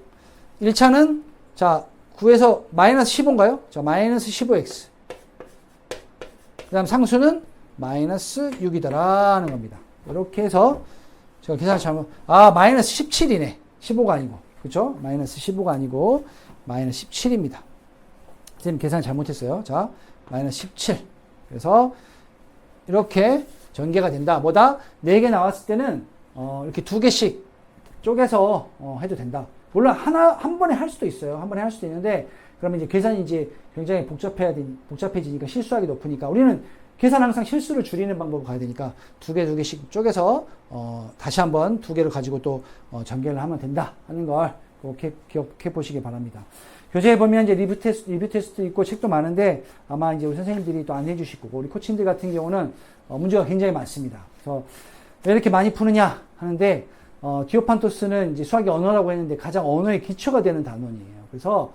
1차는 자 9에서 마이너스 15인가요? 자 마이너스 15x. 그 다음 상수는 마이너스 6이다라는 겁니다. 이렇게 해서 제가 계산 잘못, 마이너스 17이네. 15가 아니고. 그쵸? 마이너스 15가 아니고, 마이너스 17입니다. 선생님 계산 잘못했어요. 자, 마이너스 17. 그래서, 이렇게 전개가 된다. 뭐다? 4개 나왔을 때는, 이렇게 2개씩 쪼개서, 해도 된다. 물론 한 번에 할 수도 있어요. 한 번에 할 수도 있는데, 그러면 이제 계산이 이제 굉장히 복잡해지니까 실수하기 높으니까, 우리는 계산 항상 실수를 줄이는 방법으로 가야 되니까 2개씩 쪼개서 다시 한번 2개를 가지고 또 전개를 하면 된다 하는 걸 꼭 기억해 보시기 바랍니다. 교재에 보면 이제 리뷰 테스트 있고 책도 많은데 아마 이제 우리 선생님들이 또 안 해주실 거고 우리 코치님들 같은 경우는 문제가 굉장히 많습니다. 그래서 왜 이렇게 많이 푸느냐 하는데 디오판토스는 이제 수학의 언어라고 했는데 가장 언어의 기초가 되는 단원이에요. 그래서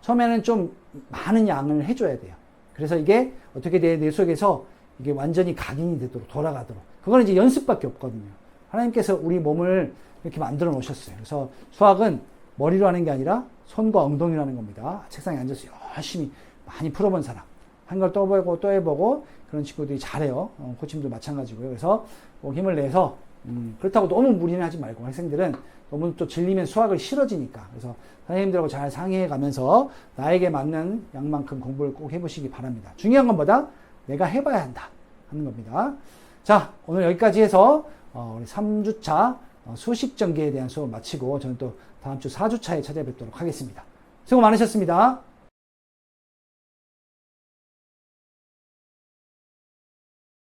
처음에는 좀 많은 양을 해줘야 돼요. 그래서 이게 어떻게 내 속에서 이게 완전히 각인이 되도록 돌아가도록. 그거는 이제 연습밖에 없거든요. 하나님께서 우리 몸을 이렇게 만들어 놓으셨어요. 그래서 수학은 머리로 하는 게 아니라 손과 엉덩이로 하는 겁니다. 책상에 앉아서 열심히 많이 풀어본 사람. 한 걸 또 해보고 또 해보고 그런 친구들이 잘해요. 코치님도 마찬가지고요. 그래서 꼭 힘을 내서 그렇다고 너무 무리는 하지 말고 학생들은 너무 또 질리면 수학을 싫어지니까. 그래서 선생님들하고 잘 상의해 가면서 나에게 맞는 양만큼 공부를 꼭 해보시기 바랍니다. 중요한 건 뭐다? 내가 해봐야 한다 하는 겁니다. 자, 오늘 여기까지 해서 우리 3주차 수식 전개에 대한 수업 마치고 저는 또 다음 주 4주차에 찾아뵙도록 하겠습니다. 수고 많으셨습니다.